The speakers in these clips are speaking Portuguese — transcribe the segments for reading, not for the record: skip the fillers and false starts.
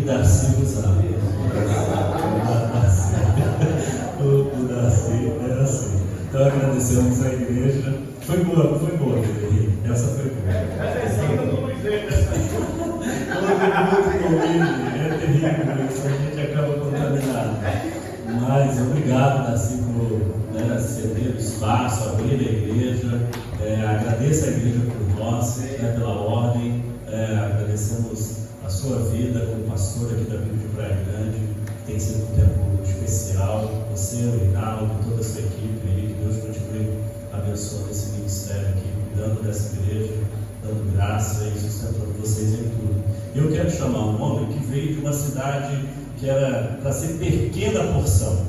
Darcy vos ama. O Darcy é assim. Então agradecemos a igreja. Foi boa, Guilherme. Essa foi boa. É terrível isso, a gente acaba contaminado. Mas obrigado, Darcy, por ceder o espaço, abrir a igreja. Agradeço a igreja por nós, pela ordem. Agradecemos a sua vida como pastor aqui da Bíblia de Praia Grande. Tem sido um tempo especial. Você, o Reinaldo, toda a sua equipe aí, que Deus continue abençoando esse ministério aqui, cuidando dessa igreja, dando graça e sustentando vocês em tudo. Eu quero chamar um homem que veio de uma cidade que era para ser pequena porção,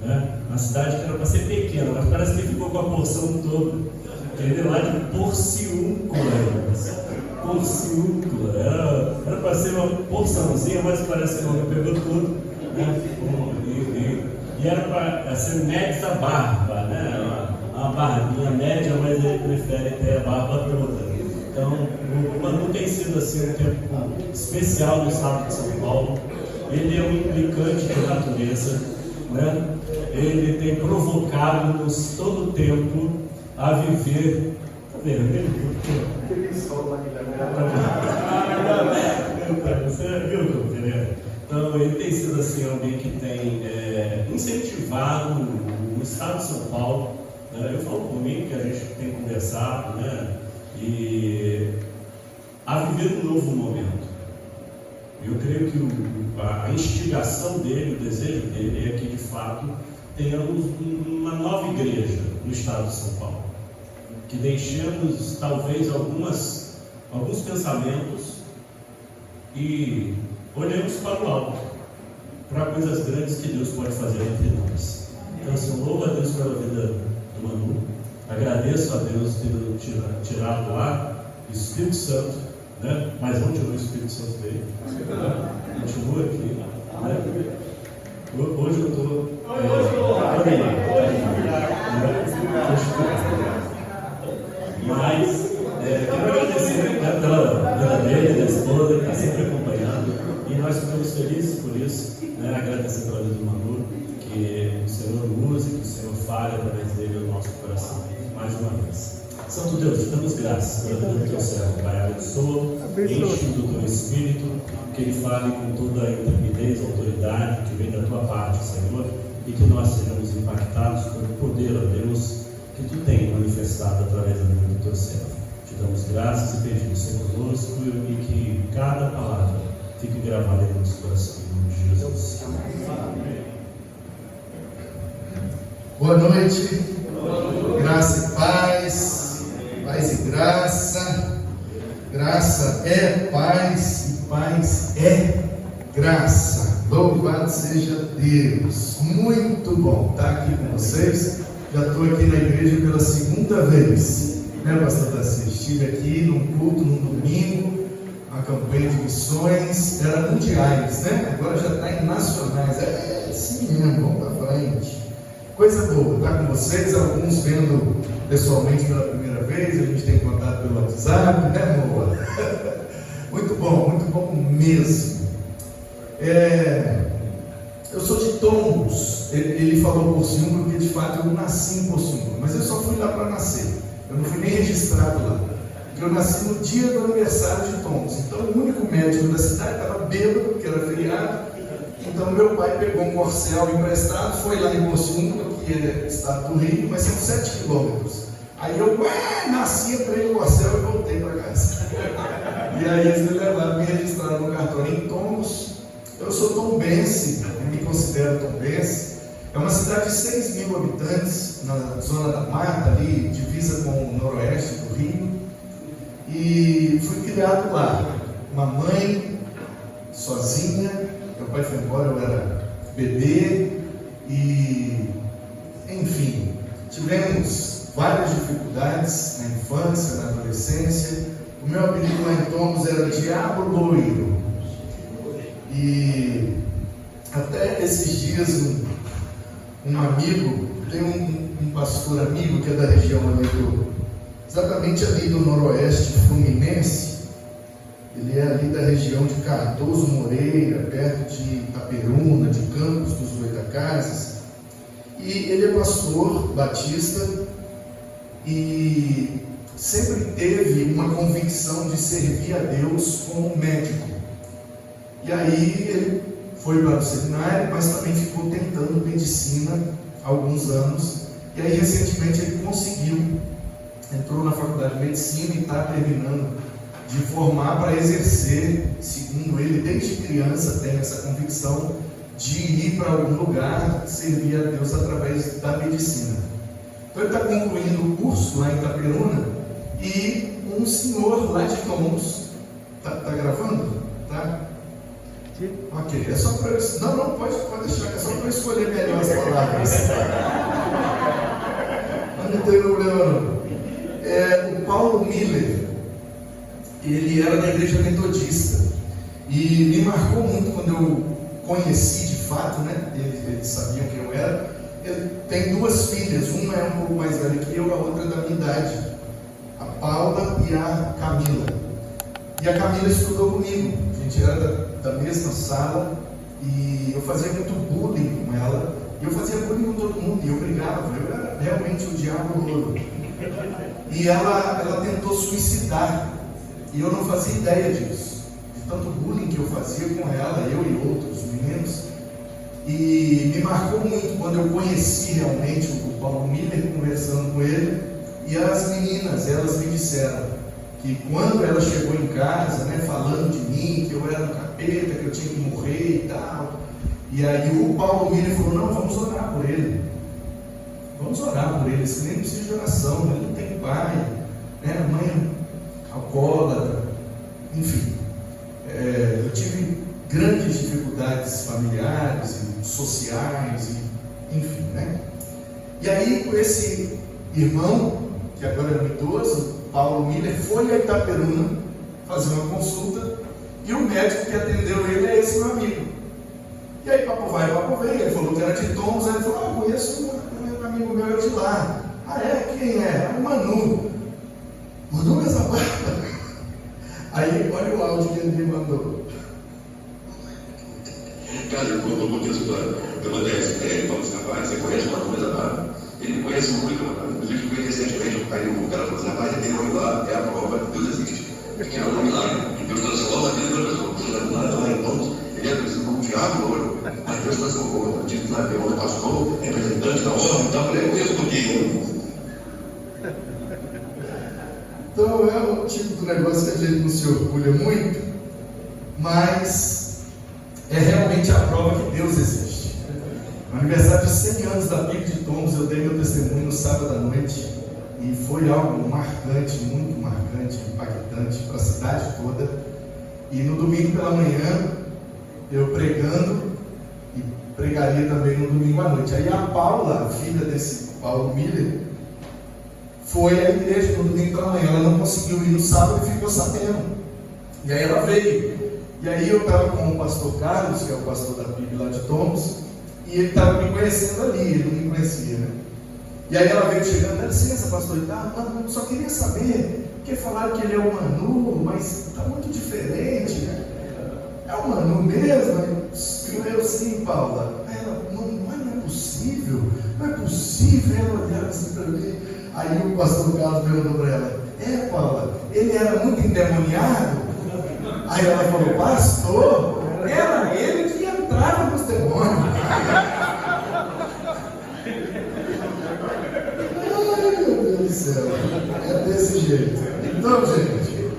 né? Uma cidade que era para ser pequena, mas parece que ficou com a porção toda. Ele veio lá de Porciúncula. Porciúncula, era para ser uma porçãozinha, mas parece que o homem pegou tudo, né? E era para ser média barba, né? Uma barbinha média, mas ele prefere ter a barba toda. Então, o Manu tem sido assim um tempo especial no estado de São Paulo. Ele é um implicante de natureza, né? Ele tem provocado-nos todo o tempo a viver. Está vendo? Você viu, Pereira? Então, ele tem sido assim alguém que tem incentivado o estado de São Paulo. Eu falo por mim que a gente tem conversado, né? E a viver um novo momento. Eu creio que a instigação dele, o desejo dele é que de fato tenhamos uma nova igreja no estado de São Paulo, que deixemos talvez alguns pensamentos e olhemos para o alto, para coisas grandes que Deus pode fazer entre nós. Então, eu louvo a Deus pela vida do Manu, agradeço a Deus ter tirado lá o Espírito Santo, né? Mas não tirou o Espírito Santo dele, continua aqui, né? Hoje eu estou mas quero agradecer pela dele, da esposa, que está sempre acompanhando, e nós ficamos felizes por isso, né? Agradecer pela vida do Manu, que o Senhor use, que o Senhor fale através dele no nosso coração, mais uma vez. Santo Deus, te damos graças pela vida do teu servo, Pai. Abençoa, enche do teu Espírito, que ele fale com toda a intrepidez, autoridade que vem da tua parte, Senhor, e que nós sejamos impactados pelo poder, ó Deus, que tu tem manifestado através da vida do teu servo. Te damos graças e pedimos, Senhor, conosco, e que cada palavra fique gravada em nosso coração, em nome de Jesus. Amém. Boa noite, graça e paz, paz e graça, graça é paz e paz é graça. Louvado seja Deus, muito bom estar aqui com vocês. Já estou aqui na igreja pela segunda vez, né, pastor Darcy? Estive aqui num culto, num domingo, uma campanha de missões, era mundiais, né? Agora já está em nacionais, é assim mesmo, vamos para frente. Coisa boa, estar com vocês, alguns vendo pessoalmente pela primeira vez, a gente tem contato pelo WhatsApp, né, amor? Muito bom mesmo. Eu sou de Tombos, ele falou Porciúncula porque de fato eu nasci em Porciúncula, mas eu só fui lá para nascer, eu não fui nem registrado lá, porque eu nasci no dia do aniversário de Tombos, então o único médico da cidade estava bêbado, porque era feriado. Então meu pai pegou um corcel emprestado, foi lá em Porciúncula, que é estado do Rio, mas são 7 quilômetros. Aí eu nasci, entrei no corcel e voltei para casa. E aí eles me levaram, me registraram no cartório em Tombos. Eu sou tombense, eu me considero tombense. É uma cidade de 6 mil habitantes, na zona da mata, ali, divisa com o noroeste do Rio. E fui criado lá. Uma mãe, sozinha. Meu pai foi embora, eu era bebê. E, enfim, tivemos várias dificuldades na infância, na adolescência. O meu apelido lá em Tombos era Diabo Loiro. E até esses dias um amigo, tem um pastor amigo que é da região ali exatamente ali do noroeste fluminense, ele Ele é ali da região de Cardoso Moreira, perto de Itaperuna, de Campos dos Goitacazes. E ele é pastor batista e sempre teve uma convicção de servir a Deus como médico. E aí ele foi para o seminário, mas também ficou tentando medicina há alguns anos. E aí recentemente ele conseguiu, entrou na faculdade de medicina e está terminando de formar para exercer, segundo ele, desde criança tem essa convicção de ir para algum lugar, servir a Deus através da medicina. Então ele está concluindo o curso lá em Itaperuna e um senhor lá de Tombos, tá gravando? Tá? Ok, é só para eu... Não, pode deixar, é só para eu escolher melhor as palavras. Mas não tem problema não. O Paulo Miller, ele era da igreja metodista e me marcou muito quando eu conheci de fato, né? Eles sabiam quem eu era. Ele tem duas filhas, uma é um pouco mais velha que eu, a outra é da minha idade, a Paula e a Camila. E a Camila estudou comigo, a gente era da mesma sala e eu fazia muito bullying com ela, e eu fazia bullying com todo mundo, e eu brigava, eu era realmente o diabo louro. E ela tentou suicidar, e eu não fazia ideia disso, de tanto bullying que eu fazia com ela, eu e outros meninos. E me marcou muito quando eu conheci realmente o Paulo Miller, conversando com ele, e as meninas, elas me disseram que quando ela chegou em casa, né, falando de mim, que eu era um capeta, que eu tinha que morrer e tal, e aí o Paulo Miller falou: não, vamos orar por ele, isso nem precisa de oração, ele não tem pai, né, a mãe alcoólatra, enfim, eu tive grandes dificuldades familiares e sociais, enfim, né? E aí, com esse irmão, que agora é um idoso, Paulo Miller, foi a Itaperuna fazer uma consulta, e o médico que atendeu ele é esse meu amigo. E aí, papo vai, papo vem, ele falou que era de Tombos, aí ele falou: conheço um amigo meu de lá. Ah, é? Quem é? É o Manu. Manu Casabarba. Aí, olha o áudio que ele me mandou. Cara, eu contou um pouquinho a história. O que acontece? Vamos rapaz, você conhece uma coisa lá? Ele conhece muito, inclusive foi recentemente, o cara falou assim: rapaz, tem nome lá, é a prova, Deus existe. Que é o nome lá, Deus transforma a vida da pessoa. Você está lá em Tombos, ele é conhecido como diabo louro, mas Deus transformou, o título lá, é pastor, representante da ordem, então eu conheço um pouquinho. Então é o tipo do negócio que a gente não se orgulha muito, mas é realmente a prova que Deus existe. No aniversário de 100 anos da PIB de Tombos, eu dei meu testemunho no sábado à noite, e foi algo marcante, muito marcante, impactante para a cidade toda. E no domingo pela manhã, eu pregando, e pregaria também no domingo à noite. Aí a Paula, a filha desse Paulo Miller, foi à igreja no domingo pela manhã. Ela não conseguiu ir no sábado e ficou sabendo. E aí ela veio. E aí eu estava com o pastor Carlos, que é o pastor da PIB lá de Tombos, e ele estava me conhecendo ali, ele não me conhecia, né? E aí ela veio chegando: dá licença, pastor, e tá, mano, só queria saber, porque falaram que ele é o Manu, mas está muito diferente, né? É o Manu mesmo? Eu sim, Paula. Ela, não é possível, ela olhava assim para mim. Aí o pastor Carlos perguntou para ela: Paula, ele era muito endemoniado? Aí ela falou: pastor, era ele que entrava nos demônios. Ai, meu Deus do céu, é desse jeito. Então, gente,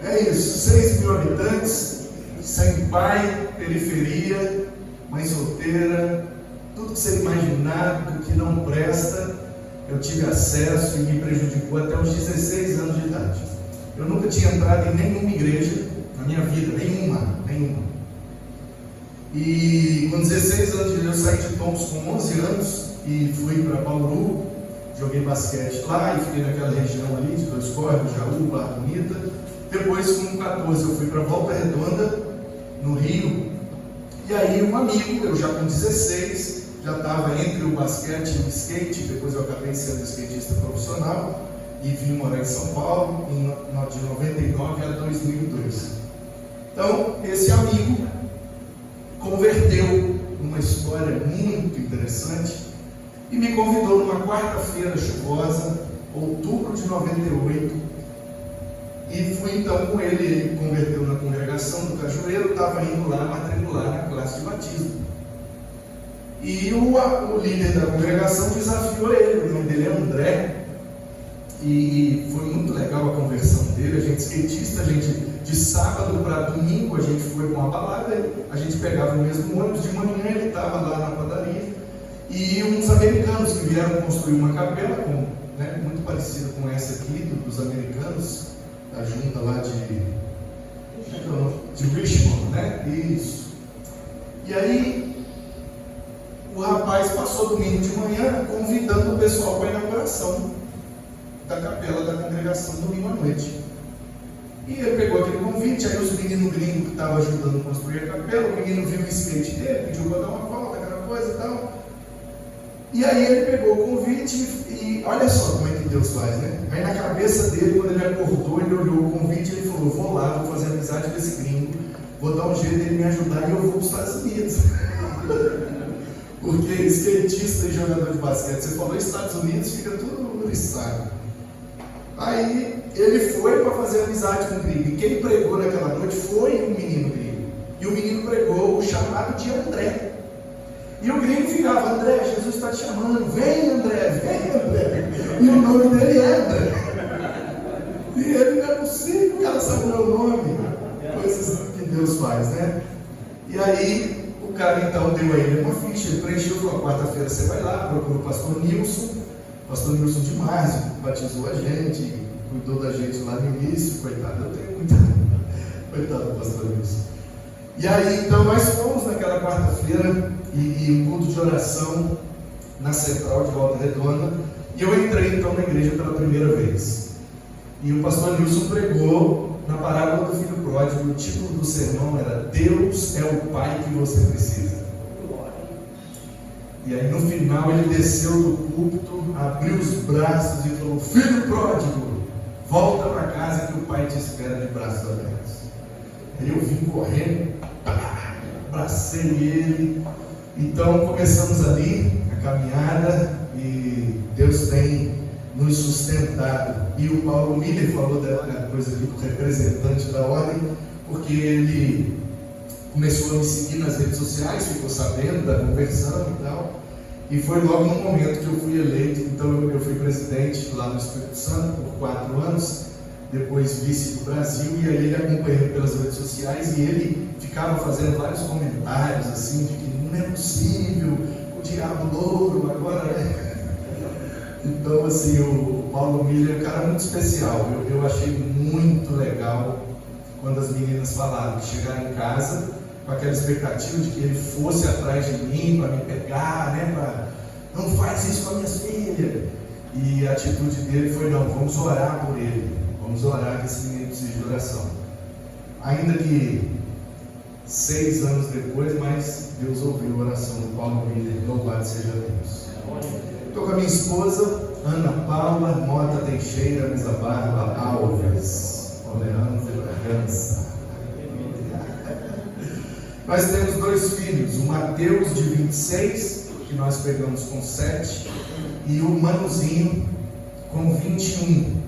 é isso: 6 mil habitantes, sem pai, periferia, mãe solteira, tudo que você imaginar do que não presta, eu tive acesso e me prejudicou até os 16 anos de idade. Eu nunca tinha entrado em nenhuma igreja na minha vida, nenhuma. E com 16 anos de idade eu saí de Tombos com 11 anos e fui para Bauru, joguei basquete lá e fiquei naquela região ali de Dois Córregos, Jaú, Barra Bonita. Depois, com 14, eu fui para Volta Redonda, no Rio. E aí um amigo, eu já com 16, já estava entre o basquete e o skate, depois eu acabei sendo skatista profissional. e vim morar em São Paulo de 99 a 2002. Então, esse amigo converteu numa história muito interessante e me convidou numa quarta-feira chuvosa, outubro de 98, e fui então com ele. Ele converteu na congregação do Cajueiro, estava indo lá matricular na classe de batismo. E o líder da congregação desafiou ele, o nome dele é André, e foi muito legal a conversão dele. A gente skatista, de sábado para domingo a gente foi com uma balada, a gente pegava o mesmo ônibus, de manhã ele estava lá na padaria, e uns americanos que vieram construir uma capela, muito parecida com essa aqui, dos americanos, da junta lá de Richmond, né? Isso. E aí, o rapaz passou domingo de manhã convidando o pessoal para a inauguração da capela da congregação domingo à noite. E ele pegou aquele convite, aí os meninos gringos que estavam ajudando a construir a capela, o menino viu o skate dele, pediu para dar uma volta, aquela coisa e tal. E aí ele pegou o convite e olha só como é que Deus faz, né? Aí na cabeça dele, quando ele acordou, ele olhou o convite e ele falou: vou lá, vou fazer amizade com esse gringo, vou dar um jeito dele me ajudar e eu vou para os Estados Unidos. Porque skatista e jogador de basquete, você falou Estados Unidos, fica tudo listado. Aí ele foi para fazer amizade com o gringo. E quem pregou naquela noite foi um menino gringo. E o menino pregou o chamado de André. E o gringo ficava: André, Jesus está te chamando, vem André, vem André. E o nome dele é André. E ele: não é possível, o cara sabe o meu nome. Coisas que Deus faz, né? E aí o cara então deu a ele uma ficha, ele preencheu, falou: quarta-feira você vai lá, procura o pastor Nilson de Márcio, batizou a gente, cuidou da gente lá no início, coitado, eu tenho muita coitado do pastor Nilson. E aí então nós fomos naquela quarta-feira e um culto de oração na Central de Volta Redonda, e eu entrei então na igreja pela primeira vez. E o pastor Nilson pregou na parábola do filho pródigo. O título do sermão era: Deus é o Pai que você precisa. E aí no final ele desceu do púlpito, abriu os braços e falou: filho pródigo, volta para casa que o pai te espera de braços abertos. Aí eu vim correndo, abracei ele. Então começamos ali a caminhada e Deus tem nos sustentado. E o Paulo Miller falou da coisa aqui do representante da ordem, porque ele começou a me seguir nas redes sociais, ficou sabendo da conversão e tal, e foi logo no momento que eu fui eleito. Então eu fui presidente lá no Espírito Santo por 4 anos, depois vice do Brasil, e aí ele acompanhou pelas redes sociais, e ele ficava fazendo vários comentários assim, de que não é possível, o diabo louro agora é. Então assim, o Paulo Miller é um cara muito especial. Eu achei muito legal quando as meninas falaram que chegaram em casa com aquela expectativa de que ele fosse atrás de mim para me pegar, né? Não faz isso com as minhas filhas. E a atitude dele foi: não, vamos orar por ele, vamos orar que esse menino precisa de oração. Ainda que 6 anos depois, mas Deus ouviu a oração do Paulo Miller. Louvado seja Deus. Estou com a minha esposa, Ana Paula Mota Teixeira Mesa Barba Alves, tolerância e bragança. Nós temos 2 filhos, o Mateus de 26, que nós pegamos com 7, e o Manuzinho com 21.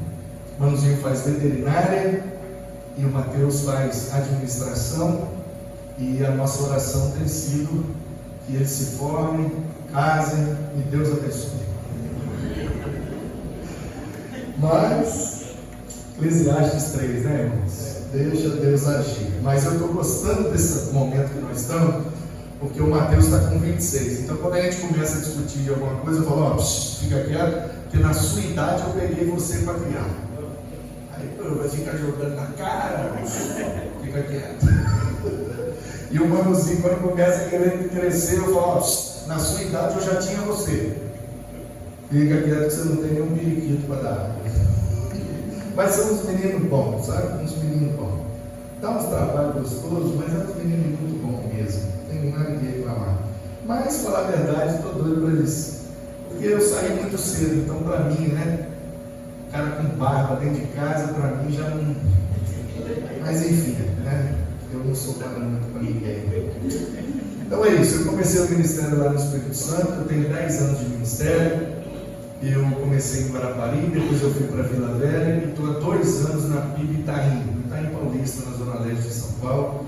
O Manuzinho faz veterinária e o Mateus faz administração, e a nossa oração tem sido que eles se formem, casem e Deus abençoe. Mas Eclesiastes 3, né, irmãos? Deixa Deus agir. Mas eu estou gostando desse momento que nós estamos, porque o Mateus está com 26. Então quando a gente começa a discutir alguma coisa, eu falo: ó, fica quieto, porque na sua idade eu peguei você para criar. Aí vai ficar jogando na cara, fica quieto. E o Manuzinho, quando começa a querer crescer, eu falo: ó, na sua idade eu já tinha você. Fica quieto que você não tem nenhum periquito para dar. Mas são uns meninos bons, sabe? Uns meninos bons. Dá uns trabalhos gostosos, mas é uns meninos muito bons mesmo. Não tem nada de reclamar. Mas, falar a verdade, estou doido para eles. Porque eu saí muito cedo, então para mim, né? cara com barba dentro de casa, para mim já não. Mas enfim, né? Eu não sou parâmetro para ninguém. Então é isso, eu comecei o ministério lá no Espírito Santo, eu tenho 10 anos de ministério. Eu comecei em Guarapari, depois eu fui para Vila Velha e estou há 2 anos na PIB Itaim Paulista, na Zona Leste de São Paulo.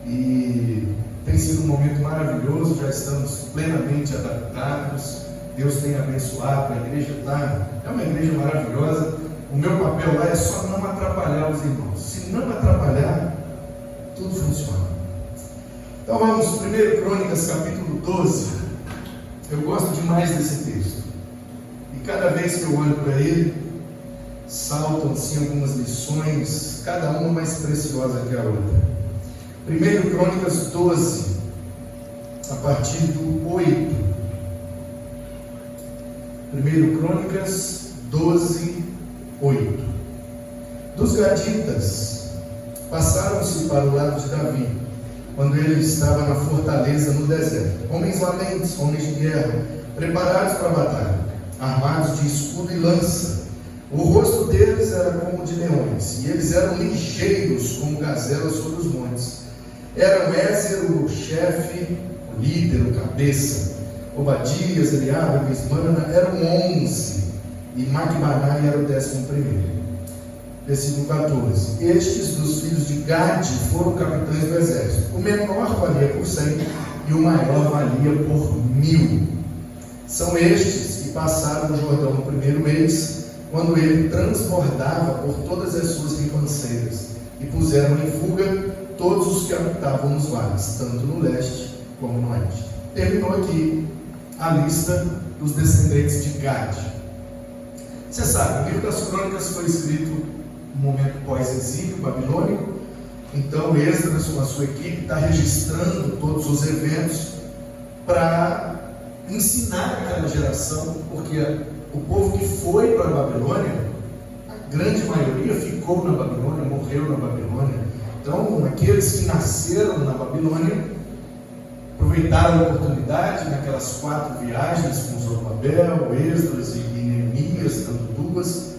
E tem sido um momento maravilhoso, já estamos plenamente adaptados. Deus tem abençoado, a igreja é uma igreja maravilhosa. O meu papel lá é só não atrapalhar os irmãos. Se não atrapalhar, tudo funciona. Então vamos, 1 Crônicas capítulo 12. Eu gosto demais desse texto. E cada vez que eu olho para ele, saltam-se algumas lições, cada uma mais preciosa que a outra. 1 Crônicas 12, a partir do 8. 1 Crônicas 12, 8. Dos Gaditas passaram-se para o lado de Davi, quando ele estava na fortaleza no deserto. Homens valentes, homens de guerra, preparados para a batalha, armados de escudo e lança. O rosto deles era como de leões, e eles eram ligeiros como gazelas sobre os montes. Eram Ézer o chefe, o líder, o cabeça. Obadias, Eliabe, Bismana eram 11, e Macbanai era o 11º. Versículo 14. Estes dos filhos de Gade foram capitães do exército. O menor valia por 100 e o maior valia por 1000. São estes que passaram o Jordão no primeiro mês, quando ele transbordava por todas as suas ribanceiras, e puseram em fuga todos os que habitavam nos vales, tanto no leste como no oeste. Terminou aqui a lista dos descendentes de Gade. Você sabe, o livro das Crônicas foi escrito no momento pós-exílio babilônico. Então Esdras, com a sua equipe, está registrando todos os eventos para ensinar aquela geração, porque o povo que foi para a Babilônia, a grande maioria ficou na Babilônia, morreu na Babilônia. Então aqueles que nasceram na Babilônia aproveitaram a oportunidade naquelas 4 viagens com Zorobabel, Esdras e Neemias, dando 2,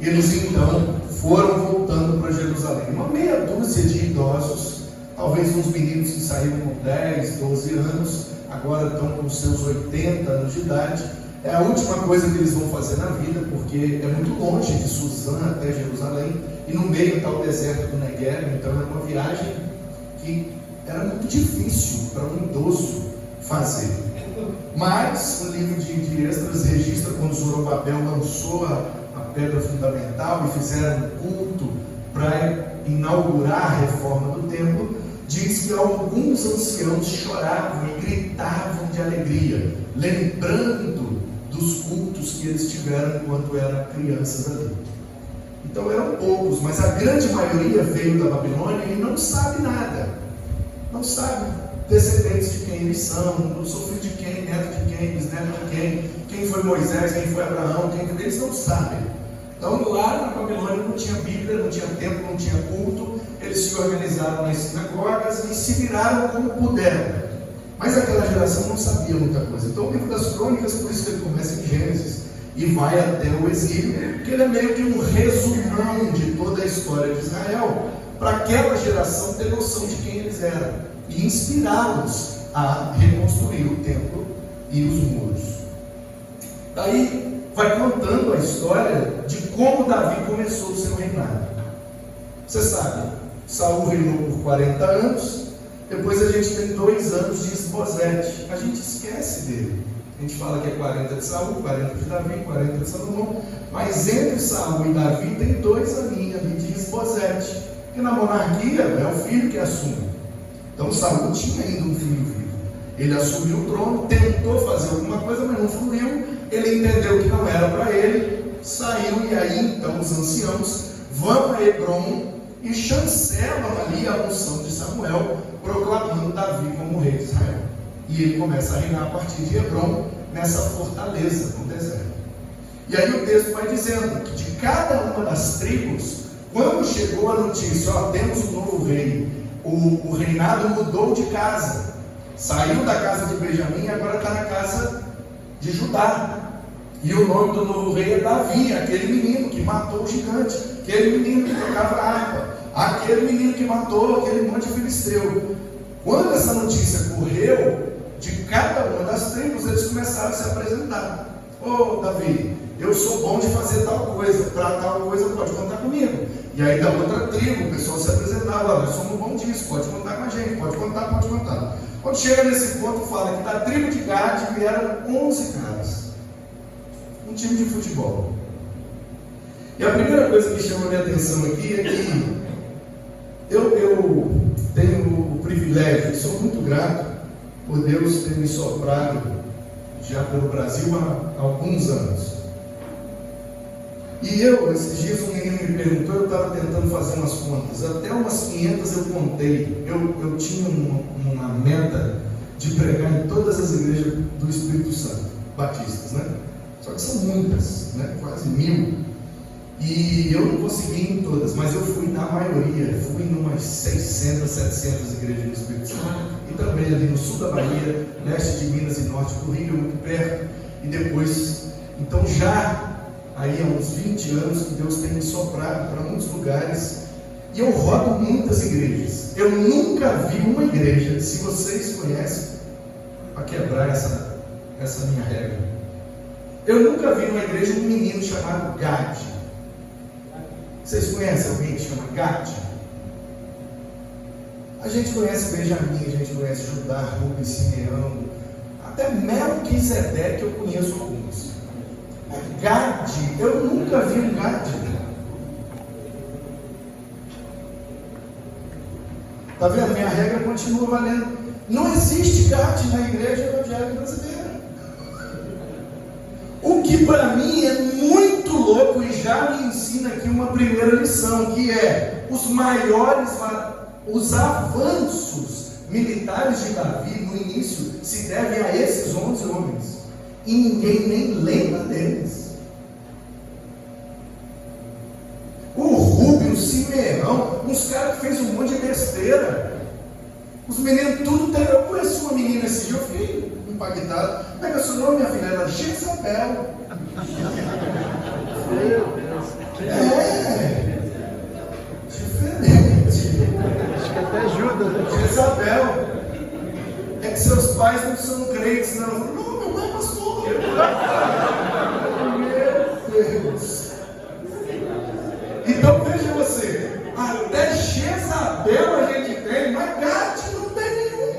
eles então foram voltando para Jerusalém. Uma meia dúzia de idosos, talvez uns meninos que saíram com 10, 12 anos, agora estão com seus 80 anos de idade. É a última coisa que eles vão fazer na vida, porque é muito longe de Suzã até Jerusalém, e no meio está o deserto do Negueb. Então é uma viagem que era muito difícil para um idoso fazer. Mas o livro de Esdras registra quando Zorobabel lançou a pedra fundamental e fizeram um culto para inaugurar a reforma do templo. Diz que alguns anciãos choravam e gritavam de alegria, lembrando dos cultos que eles tiveram enquanto eram crianças ali. Então eram poucos, mas a grande maioria veio da Babilônia e não sabe nada. Não sabe descendentes de quem eles são, não sou filho de quem, neto de quem, bisneto de quem foi Moisés, quem foi Abraão, eles não sabem. Então lá na Babilônia não tinha Bíblia, não tinha templo, não tinha culto. Eles se organizaram nas sinagogas e se viraram como puderam. Mas aquela geração não sabia muita coisa. Então o livro das Crônicas, por isso que ele começa em Gênesis e vai até o exílio, porque ele é meio que um resumão de toda a história de Israel, para aquela geração ter noção de quem eles eram e inspirá-los a reconstruir o templo e os muros. Daí vai contando a história de como Davi começou o seu reinado. Você sabe, Saul reinou por 40 anos, depois a gente tem 2 anos de Isbosete. A gente esquece dele. A gente fala que é 40 de Saul, 40 de Davi, 40 de Salomão, mas entre Saul e Davi tem 2 aninhos ali de Isbosete, que na monarquia é o filho que assume. Então Saul tinha ainda um filho vivo. Ele assumiu o trono, tentou fazer alguma coisa, mas não fluiu. Ele entendeu que não era para ele, saiu, e aí então os anciãos vão a Hebrom e chancelam ali a unção de Samuel, proclamando Davi como rei de Israel. E ele começa a reinar a partir de Hebrom, nessa fortaleza no deserto. E aí o texto vai dizendo que de cada uma das tribos, quando chegou a notícia, temos um novo rei, o reinado mudou de casa, saiu da casa de Benjamim e agora está na casa de Judá. E o nome do novo rei é Davi, aquele menino que matou o gigante, aquele menino que tocava harpa, aquele menino que matou aquele monte de filisteu. Quando essa notícia correu, de cada uma das tribos, eles começaram a se apresentar. Ô Davi, eu sou bom de fazer tal coisa, para tal coisa pode contar comigo. E aí da outra tribo, o pessoal se apresentava, nós somos bons disso, pode contar com a gente, pode contar, pode contar. Quando chega nesse ponto, fala que da tribo de Gade vieram 11 caras. Um time de futebol. E a primeira coisa que chama a minha atenção aqui é que eu tenho o privilégio, sou muito grato por Deus ter me soprado já pelo Brasil há alguns anos. E esses dias um menino me perguntou, eu estava tentando fazer umas contas, até umas 500 eu contei. Eu tinha uma meta de pregar em todas as igrejas do Espírito Santo, batistas, né? Só que são muitas, né? Quase 1000. E eu não consegui ir em todas, mas eu fui na maioria, fui em umas 600, 700 igrejas do Espírito Santo, e também ali no sul da Bahia, leste de Minas e norte do Rio, muito perto, e depois, então já aí há uns 20 anos que Deus tem me soprado para muitos lugares, e eu rodo muitas igrejas. Eu nunca vi uma igreja, se vocês conhecem, para quebrar essa minha regra, eu nunca vi uma igreja um menino chamado Gade. Vocês conhecem alguém que chama Gade? A gente conhece Benjamim, a gente conhece Judá, Rubens, Simeão, até Melquisedeque eu conheço alguns. Gade, eu nunca vi um Gade. Está vendo? Minha regra continua valendo. Não existe Gade na igreja evangélica brasileira. O que para mim é muito louco e já me ensina aqui uma primeira lição, que é os avanços militares de Davi no início se devem a esses 11 homens, e ninguém nem lembra deles. O Rubem, o Simeão, uns caras que fez um monte de besteira. Os meninos tudo tem. Eu conheci uma menina esse dia, eu fiquei impactado. Como é que é o seu nome, minha filha? Ela Jezabel. Diferente. Acho que até ajuda, né? Jezabel. É que seus pais não são crentes, não. Não, meu pai é pastor. Meu Deus. Então veja você, até Jezabel a gente tem, mas Gade não tem nenhum.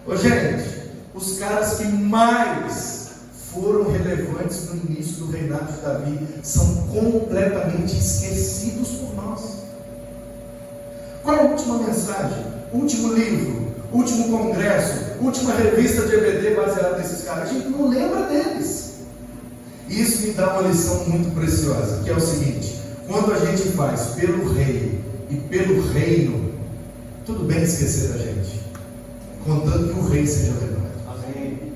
Ô gente, os caras que mais foram relevantes no início do reinado de Davi são completamente esquecidos por nós. Qual é a última mensagem? Último livro? Último congresso? Última revista de EBD baseada nesses caras? A gente não lembra deles. E isso me dá uma lição muito preciosa, que é o seguinte: quando a gente faz pelo rei e pelo reino, tudo bem esquecer da gente, contanto que o rei seja lembrado. Amém.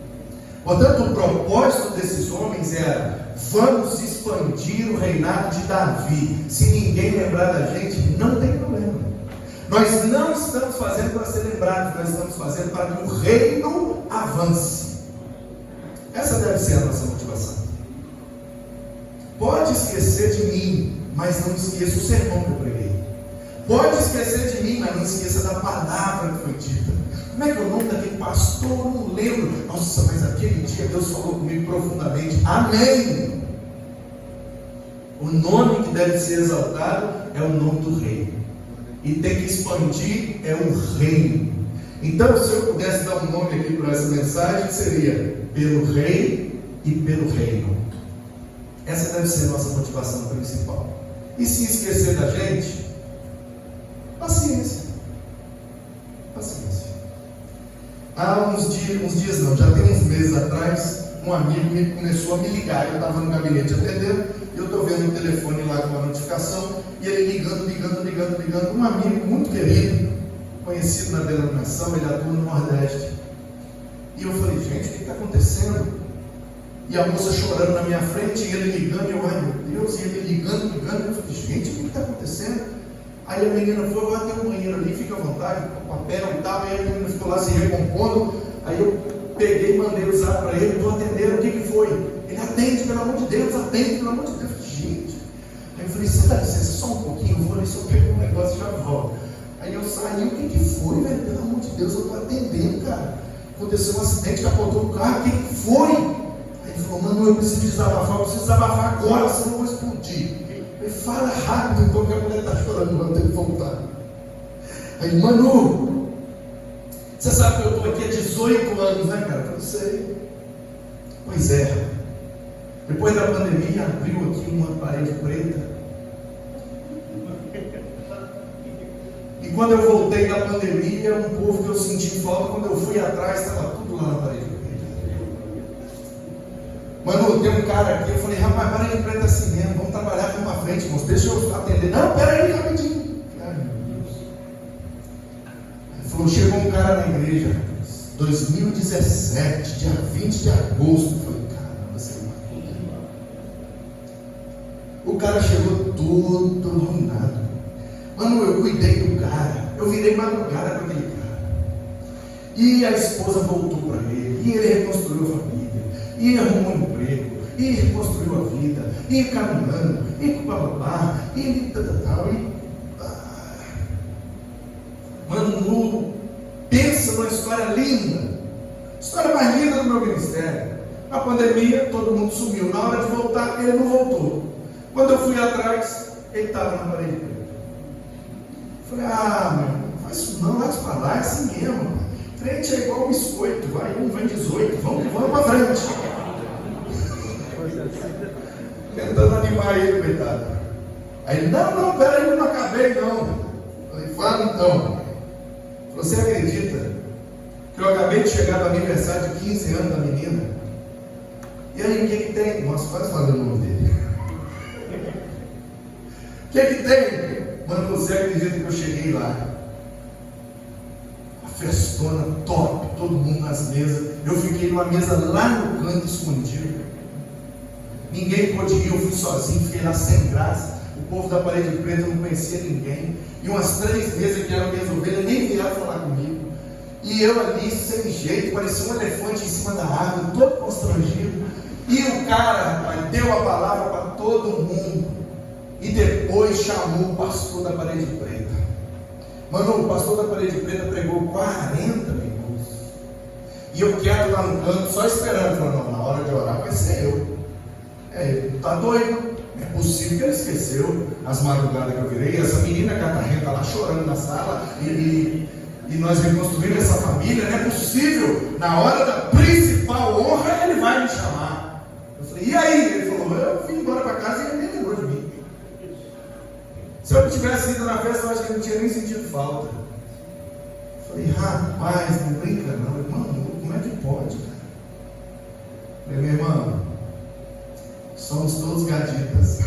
Portanto, o propósito desses homens era: vamos expandir o reinado de Davi. Se ninguém lembrar da gente, não tem problema. Nós não estamos fazendo para ser lembrados, nós estamos fazendo para que o reino avance. Essa deve ser a nossa motivação. Pode esquecer de mim, mas não esqueça o sermão que eu preguei. Pode esquecer de mim, mas não esqueça da palavra que foi dita. Como é que é o nome daquele pastor? Eu não lembro. Nossa, mas aquele dia Deus falou comigo profundamente. Amém. O nome que deve ser exaltado é o nome do rei. E tem que expandir é o reino. Então, se eu pudesse dar um nome aqui para essa mensagem, seria pelo rei e pelo reino. Essa deve ser a nossa motivação principal. E se esquecer da gente, paciência. Paciência. Há uns dias não, já tem uns meses atrás, um amigo começou a me ligar. Eu estava no gabinete atendendo, e eu estou vendo o telefone lá com a notificação, e ele ligando. Um amigo muito querido, conhecido na denominação, ele atua no Nordeste. E eu falei, gente, o que está acontecendo? E a moça chorando na minha frente, e ele ligando, e eu, ai meu Deus, e ele ligando, eu falei, gente, o que está acontecendo? Aí a menina falou, vai ter um banheiro ali, fica à vontade, com papel e tal, e aí a menina ficou lá se recompondo, aí eu peguei e mandei usar para ele, estou atendendo, o que foi? Ele atende, pelo amor de Deus, atende, pelo amor de Deus. Gente, aí eu falei, você dá licença só um pouquinho, eu vou ali, só pego um negócio e já volto. Aí eu saí, o que foi, velho? Pelo amor de Deus, eu estou atendendo, cara. Aconteceu um acidente, capotou o carro, o que foi? Aí ele falou, mano, eu preciso desabafar, agora, senão eu vou explodir. Ele fala rápido, então, que a mulher está chorando, não tem que voltar. Aí, Manu, você sabe que eu estou aqui há 18 anos, né, cara? Eu sei. Pois é. Depois da pandemia, abriu aqui uma parede preta. E quando eu voltei da pandemia, um povo que eu senti falta, quando eu fui atrás, estava tudo lá na parede preta. Manu, tem um cara aqui, eu falei, rapaz, parede preta é assim mesmo, vamos trabalhar aqui uma frente, moço, deixa eu atender. Não, peraí, rapidinho. Ai, meu Deus. Ele falou, chegou um cara na igreja, 2017, dia 20 de agosto. Eu falei, caramba, você matou. O cara chegou todo arruinado. Mano, eu cuidei do cara, eu virei madrugada com aquele cara. E a esposa voltou para ele, e ele reconstruiu a família, e arrumou um emprego, e reconstruiu a vida, e caminhando, e com bababá, e tal, Mano, pensa numa história linda, história mais linda do meu ministério. Na pandemia, todo mundo sumiu, na hora de voltar, ele não voltou. Quando eu fui atrás, ele estava na parede preta. Falei, meu irmão, não faz isso não, vai para lá, é assim mesmo. Frente é igual biscoito, vai um, vem 18, vamos para frente. Tentando animar ele, coitado. Aí ele, não, peraí, eu não acabei não. Falei, fala então. Você acredita que eu acabei de chegar no aniversário de 15 anos da menina? E aí, o que tem? Nossa, quase falei o nome dele. O que tem? Mano, você acredita que eu cheguei lá? A festona top, todo mundo nas mesas. Eu fiquei numa mesa lá no canto escondido. Ninguém pôde ir, eu fui sozinho, fiquei lá sem graça. O povo da parede preta não conhecia ninguém. E umas 3 mesas que eram minhas ovelhas nem vieram falar comigo. E eu ali, sem jeito, parecia um elefante em cima da árvore, todo constrangido. E o cara, rapaz, deu a palavra para todo mundo. E depois chamou o pastor da parede preta. Mano, o pastor da parede preta pregou 40 minutos. E eu quero lá no canto, só esperando. Falei, não, na hora de orar vai ser eu. Tá doido? É possível que ele esqueceu as madrugadas que eu virei. Essa menina catarrenta lá chorando na sala. E nós reconstruímos essa família. Não é possível. Na hora da principal honra, ele vai me chamar. Eu falei, e aí? Ele falou, eu vim embora para casa e ele nem lembrou de mim. Se eu não tivesse ido na festa, eu acho que ele não tinha nem sentido falta. Eu falei, rapaz, não brinca não, irmão, como é que pode, cara? Eu falei, meu irmão, somos todos gaditas.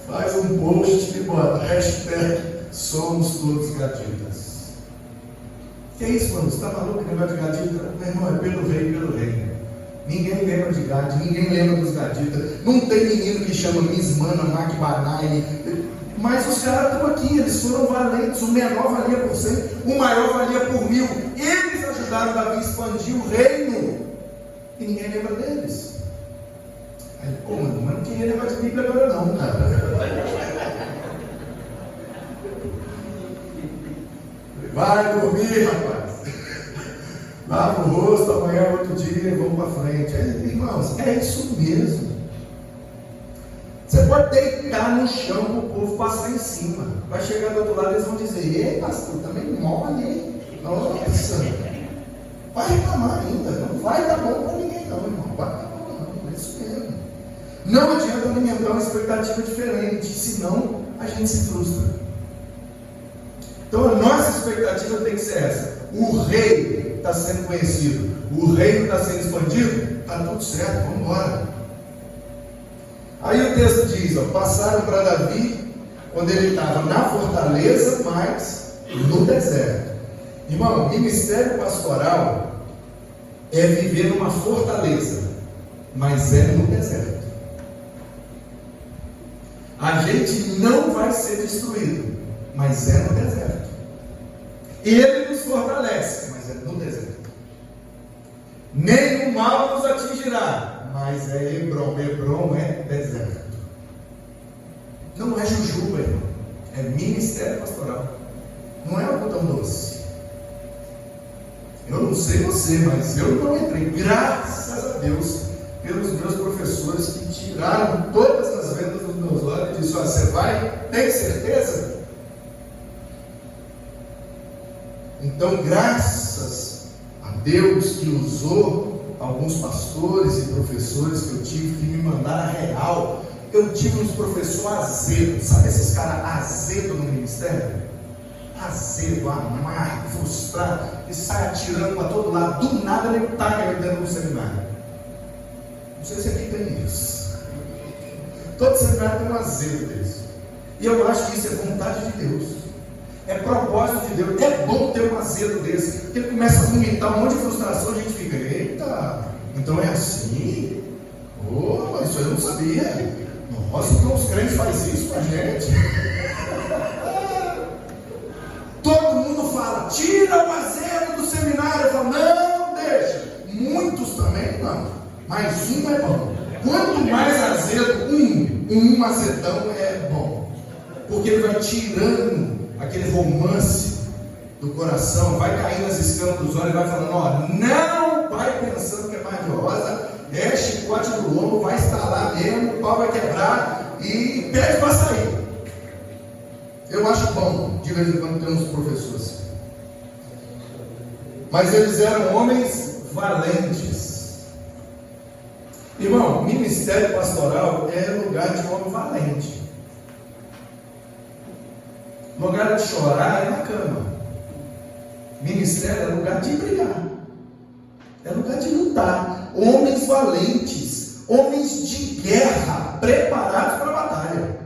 Faz um post e bota hashtag somos todos gaditas. Que é isso, mano? Você está maluco que negócio de gadita? Meu irmão, é pelo reino. Ninguém lembra de Gade, ninguém lembra dos gaditas. Não tem menino que chama Miss Mana, Mac Banai. Mas os caras estão aqui, eles foram valentes. O menor valia por 100, o maior valia por 1000. Eles ajudaram Davi a expandir o reino. E ninguém lembra deles. Aí, pô, mano, mas não queria levar de Bíblia agora não, cara. Vai dormir, rapaz. Lava o rosto, amanhã outro dia, vamos para frente. Irmãos, é isso mesmo. Você pode deitar no chão para o povo passar em cima. Vai chegar do outro lado, eles vão dizer, ei, pastor, também mole, hein? Nossa, vai reclamar ainda. Não vai dar bom para ninguém não, irmão. Vai dar bom não, é isso mesmo. Não adianta alimentar uma expectativa diferente, senão a gente se frustra. Então a nossa expectativa tem que ser essa. O rei está sendo conhecido, o reino está sendo expandido, está tudo certo, vamos embora. Aí o texto diz, passaram para Davi, quando ele estava na fortaleza, mas no deserto. Irmão, ministério pastoral é viver numa fortaleza, mas é no deserto. A gente não vai ser destruído, mas é no deserto. Ele nos fortalece, mas é no deserto. Nem o mal nos atingirá, mas é Hebron. Hebron é deserto. Não é jujuba, irmão. É ministério pastoral. Não é algo tão doce. Eu não sei você, mas eu não entrei. Graças a Deus, pelos meus professores que tiraram todas as vendas dos meus olhos e disseram: você vai? Tem certeza? Então, graças a Deus que usou alguns pastores e professores que eu tive que me mandaram a real. Eu tive uns professores azedos, sabe esses caras azedos no ministério? Azedo, amargo, frustrado, e sai atirando para todo lado, do nada ele está dentro do seminário. Não sei se aqui tem isso. Todo seminário tem um azedo desse. E eu acho que isso é vontade de Deus. É propósito de Deus. É bom ter um azedo desse, porque ele começa a vomitar um monte de frustração, a gente fica: eita, então é assim? Oh, isso eu não sabia. Nossa, então os crentes fazem isso com a gente. Todo mundo fala: tira o azedo do seminário. Eu falo: não, deixa. Muitos também não, mas um é bom. Quanto mais azedo, um azedão é bom, porque ele vai tirando aquele romance do coração, vai caindo as escamas dos olhos e vai falando: ó, não vai pensando que é mais de rosa, é chicote do lombo, vai estalar mesmo, o pau vai quebrar e pede para sair. Eu acho bom, de vez em quando tem uns professores, mas eles eram homens valentes. Irmão, ministério pastoral é lugar de homem valente. Lugar de chorar é na cama. Ministério é lugar de brigar, é lugar de lutar. Homens valentes, homens de guerra, preparados para a batalha.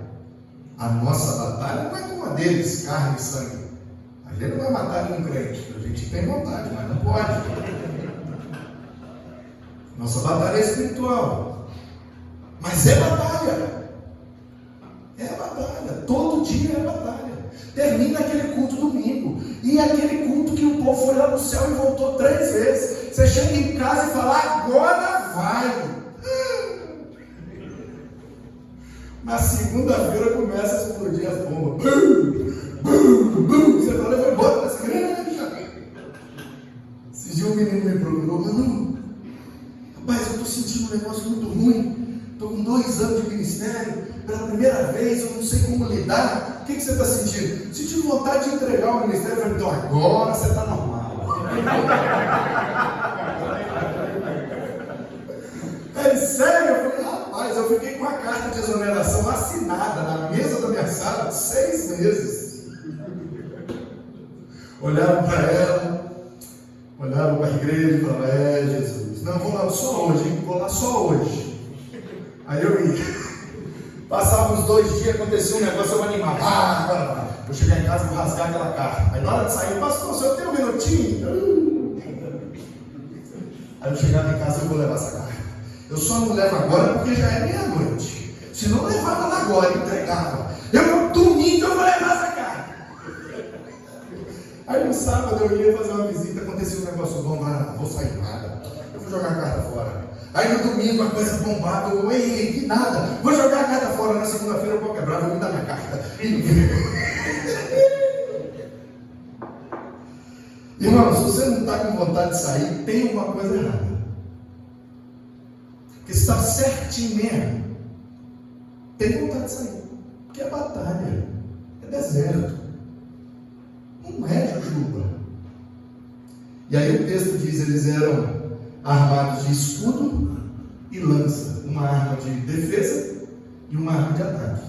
A nossa batalha não é como a deles, carne e sangue. A gente não vai matar nenhum crente, a gente tem vontade, mas não pode. Nossa batalha é espiritual, mas é batalha. É batalha, todo dia é batalha. Termina aquele culto domingo, e aquele culto que o povo foi lá no céu e voltou 3 vezes. Você chega em casa e fala: agora vai. Na segunda-feira começa a explodir as bombas. Você fala: eu vou embora dessa igreja. Esse dia um menino me procurou: mano, rapaz, eu estou sentindo um negócio muito ruim. Estou com 2 anos de ministério. Pela primeira vez, eu não sei como lidar. O que você está sentindo? Sentindo vontade de entregar o ministério. Eu falei: então agora você está normal. É sério? Eu falei: rapaz, eu fiquei com a carta de exoneração assinada na mesa da minha sala 6 meses. Olharam para ela, olharam para a igreja e falaram: é, Jesus, não, vou lá só hoje, hein? Vou lá só hoje. Aí eu ia. Passava uns 2 dias, acontecia um negócio, eu animava. Agora vai. Vou chegar em casa e vou rasgar aquela carta. Aí na hora de sair: pastor, se eu tenho um minutinho. Aí eu chegava em casa e vou levar essa carta. Eu só não levo agora porque já é meia-noite. Se não levava lá agora, entregava. Eu domingo eu vou levar essa carta. Aí no sábado eu ia fazer uma visita, acontecia um negócio bom, não vou sair nada. Eu vou jogar a carta fora. Aí no domingo a coisa bombada, eu, ei, que nada, vou jogar a carta fora. Na segunda-feira eu vou quebrar, vou me dar minha carta. Irmão, se você não está com vontade de sair, tem alguma coisa errada. Porque está certinho mesmo, tem vontade de sair. Porque é batalha, é deserto, não é jujuba. E aí o texto diz: eles eram armados de escudo e lança, uma arma de defesa e uma arma de ataque.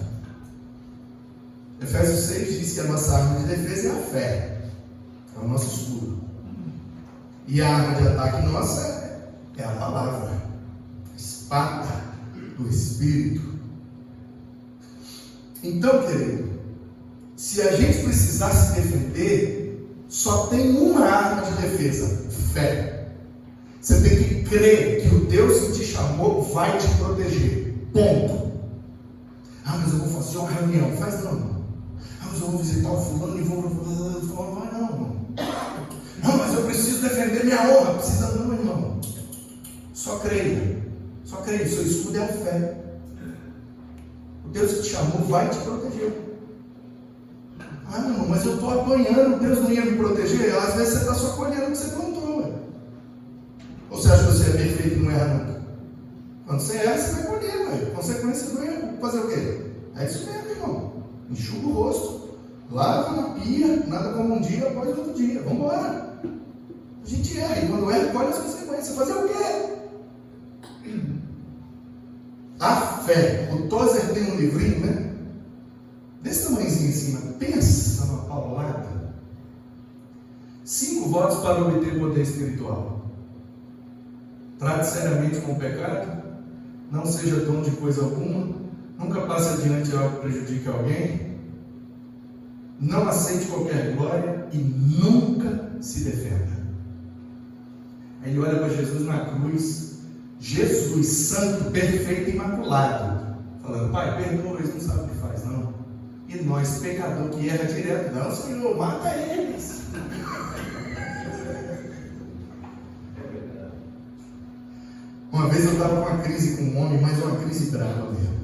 Efésios 6 diz que a nossa arma de defesa é a fé, é o nosso escudo, e a arma de ataque nossa é a palavra, a espada do Espírito. Então, querido, se a gente precisar se defender, só tem uma arma de defesa: fé. Você tem que crer que o Deus que te chamou vai te proteger. Ponto. Ah, mas eu vou fazer uma reunião. Faz não. Ah, mas eu vou visitar o fulano e vou. Vai não. preciso defender minha honra. Precisa não, irmão. Só creia. Só creia. Seu escudo é a fé. O Deus que te chamou vai te proteger. Ah, meu irmão, mas eu estou apanhando. Deus não ia me proteger? Às vezes você está só colhendo o que você plantou. Ué. Ou você acha que você é perfeito e não erra nunca? Quando você erra, você vai colher. Ué. Consequência do erro. Fazer o quê? É isso mesmo, irmão. Enxuga o rosto. Lava na pia. Nada como um dia após outro dia. Vamos embora. A gente erra. E quando erra, colhe as consequências. Fazer o quê? A fé. O Tozer tem um livrinho, né? Desse tamanhozinho em cima. Pensa numa paulada. 5 votos para obter poder espiritual. Trate seriamente com o pecado. Não seja dono de coisa alguma. Nunca passe adiante algo que prejudique alguém. Não aceite qualquer glória. E nunca se defenda. Aí ele olha para Jesus na cruz. Jesus, santo, perfeito, imaculado, falando: Pai, perdoa, eles não sabem o que faz, não. E nós, pecador que erra direto, não, Senhor, mata eles. Uma vez eu estava com uma crise com um homem, mas uma crise brava mesmo.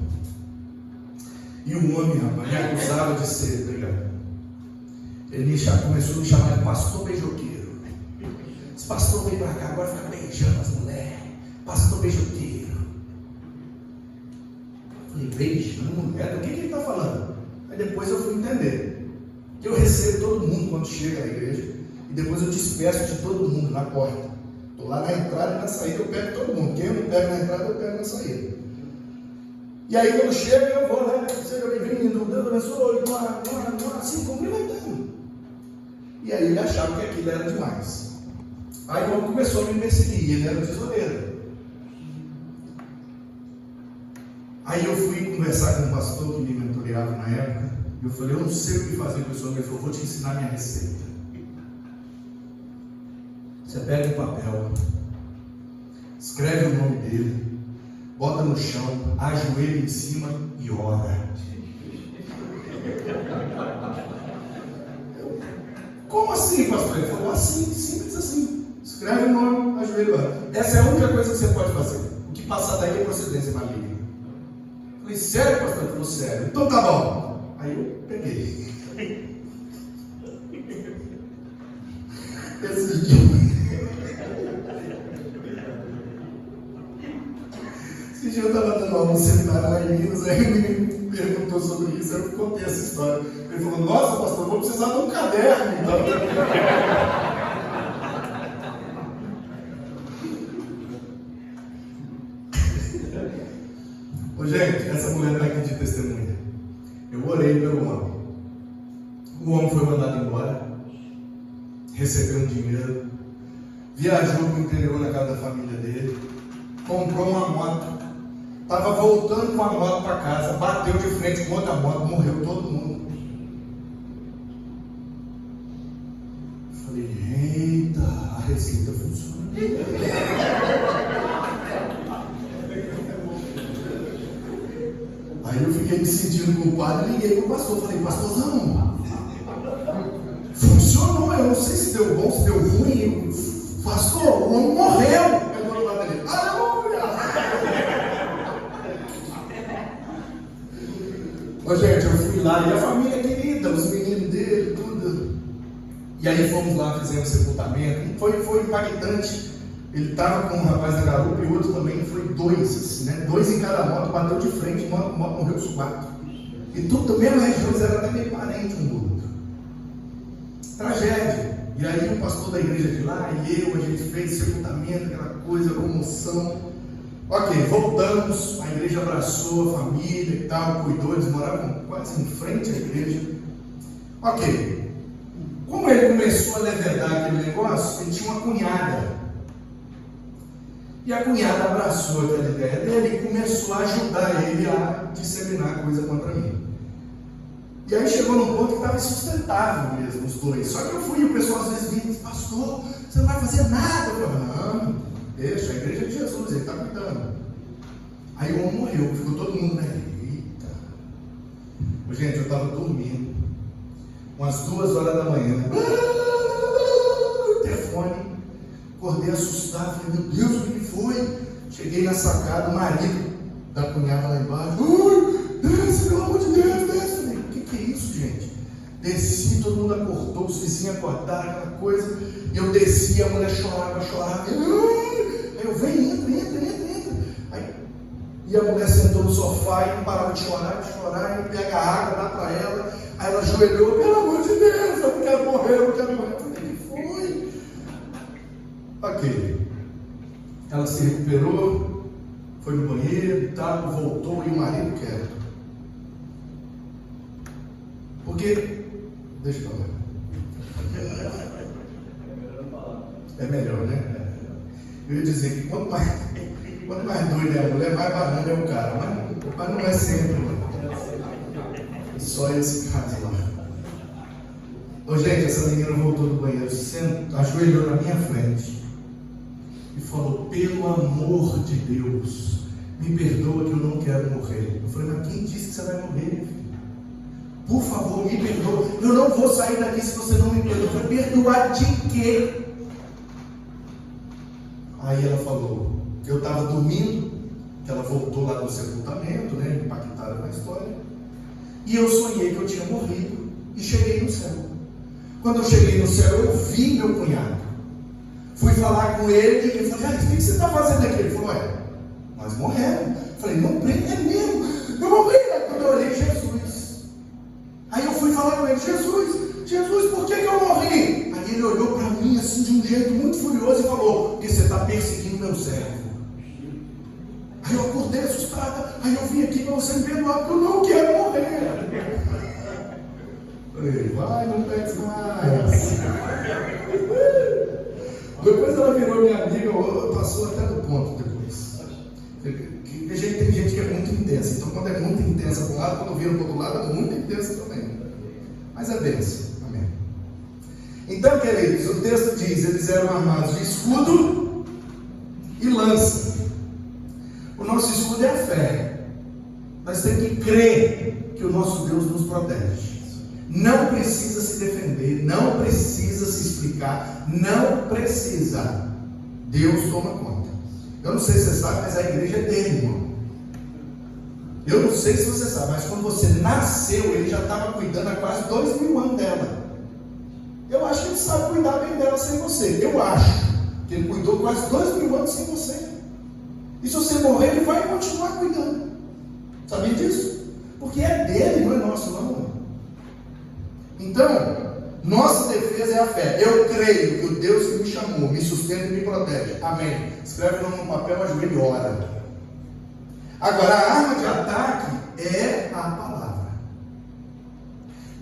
E o homem, rapaz, me acusava de ser, obrigado. Ele começou a me chamar de pastor beijoqueiro. Esse pastor veio para cá, agora fica beijando as mulheres. Pastor beijoqueiro. Eu falei: beijando mulher? Do que ele está falando? Aí depois eu fui entender que eu recebo todo mundo quando chega na igreja, e depois eu despeço de todo mundo na porta. Estou lá na entrada e na saída, eu pego todo mundo. Quem eu não pego na entrada, eu pego na saída. E aí quando chega, eu vou lá: seja bem-vindo, Deus abençoe, glória, assim, cumprimentando. E aí ele achava que aquilo era demais. Aí o homem começou a me perseguir, ele era tesoureiro. Aí eu fui conversar com um pastor que me mentoreava na época. E eu falei: eu não sei o que fazer com esse homem. Ele falou: vou te ensinar minha receita. Você pega um papel, escreve o nome dele, bota no chão, ajoelha em cima e ora. Como assim, pastor? Ele falou: assim, simples assim. Escreve o nome, ajoelha e ora. Essa é a única coisa que você pode fazer. O que passar daí é procedência maligna. Eu falei: sério, pastor? Ele falou: sério. Então tá bom. Aí eu peguei. Esse dia eu estava dando aula no seminário lá em Minas, aí ele me perguntou sobre isso, eu contei essa história. Ele falou: nossa, pastor, vou precisar de um caderno, então. Ô, gente, essa mulher está aqui de testemunha. Eu orei pelo homem. O homem foi mandado embora, recebeu um dinheiro, viajou para o interior na casa da família dele, comprou uma moto, estava voltando com a moto para casa, bateu de frente com outra moto, morreu todo mundo. Falei: eita, a receita funciona. Aí eu fiquei me sentindo culpado e liguei para o pastor. Falei: pastorzão, funcionou, eu não sei se deu bom, se deu ruim. Pastor, o homem morreu. Pegou no lado dele: aleluia! Ô, gente, eu fui lá e a família querida, os meninos dele, tudo. E aí fomos lá, fizemos sepultamento. E foi impactante. Ele estava com um rapaz da garupa e o outro também. Foi 2, assim, né? 2 em cada moto, bateu de frente, a moto morreu os 4. E tudo da mesma região, eles eram até meio parente um do outro. Tragédia. E aí o pastor da igreja de lá e eu, a gente fez sepultamento, aquela coisa, comoção. Ok, voltamos, a igreja abraçou a família e tal, cuidou, eles moravam quase em frente à igreja. Ok, como ele começou a levedar aquele negócio, ele tinha uma cunhada. E a cunhada abraçou aquela ideia dele e começou a ajudar ele a disseminar coisa contra mim. E aí chegou num ponto que estava insustentável mesmo, os dois. Só que eu fui e o pessoal às vezes vinha: pastor, você não vai fazer nada. Eu falei: não, deixa, a igreja de Jesus, ele está cuidando. Aí o homem morreu, ficou todo mundo, né? Eita. Gente, eu estava dormindo, umas 2 horas da manhã. telefone, acordei assustado, falei, meu Deus, o que foi? Cheguei na sacada, o marido da cunhada lá embaixo, desce, pelo amor de Deus, desce. Falei, o que é isso, gente? Desci, todo mundo acordou, os vizinhos acordaram, aquela coisa, e eu desci, a mulher chorava, aí eu, vem, entra. Aí, e a mulher sentou no sofá e não parava de chorar, e pega a água, dá para ela, aí ela ajoelhou, pelo amor de Deus, eu não quero morrer. Eu falei, o que foi? Ok. Ela se recuperou, foi no banheiro e tal, voltou, e o marido quieto. Porque, deixa eu falar. É melhor, né? Eu ia dizer que quanto mais doida é a mulher, mais banana é o cara, mas não é sempre, não. Só esse caso lá. Ô, gente, essa menina voltou do banheiro, ajoelhou na minha frente e falou, pelo amor de Deus, me perdoa que eu não quero morrer. Eu falei, mas quem disse que você vai morrer, meu filho? Por favor, me perdoa. Eu não vou sair daqui se você não me perdoa. Eu falei, perdoar de quê? Aí ela falou, eu estava dormindo, que ela voltou lá do sepultamento, né, impactada na história, e eu sonhei que eu tinha morrido e cheguei no céu. Quando eu cheguei no céu, eu vi meu cunhado. Fui falar com ele e falei, o que você está fazendo aqui? Ele falou, nós morremos. Eu falei, não, é mesmo, eu morri. Quando eu olhei, Jesus. Aí eu fui falar com ele, Jesus, por que eu morri? Aí ele olhou para mim assim de um jeito muito furioso e falou, porque você está perseguindo meu servo. Aí eu acordei assustada, aí eu vim aqui para você me perdoar, porque eu não quero morrer. Falei, vai, não pegue mais. Depois ela virou minha amiga, passou até do ponto depois. Tem gente que é muito intensa, então quando é muito intensa para um lado, quando vira para o outro lado, é muito intensa também. Mas é bênção, amém. Então, queridos, o texto diz, eles eram armados de escudo e lança. O nosso escudo é a fé. Nós temos que crer que o nosso Deus nos protege. Não precisa se defender, não precisa se explicar, não precisa. Deus toma conta. Eu não sei se você sabe, mas a igreja é dele, irmão. Eu não sei se você sabe, mas quando você nasceu, ele já estava cuidando há quase 2000 anos dela. Eu acho que ele sabe cuidar bem dela sem você. Eu acho que ele cuidou quase 2000 anos sem você. E se você morrer, ele vai continuar cuidando. Sabia disso? Porque é dele, não é nosso, não. Então, nossa defesa é a fé. Eu creio que o Deus que me chamou, me sustenta e me protege. Amém. Escreve no papel, ajoelha e ora. Agora, a arma de ataque é a palavra.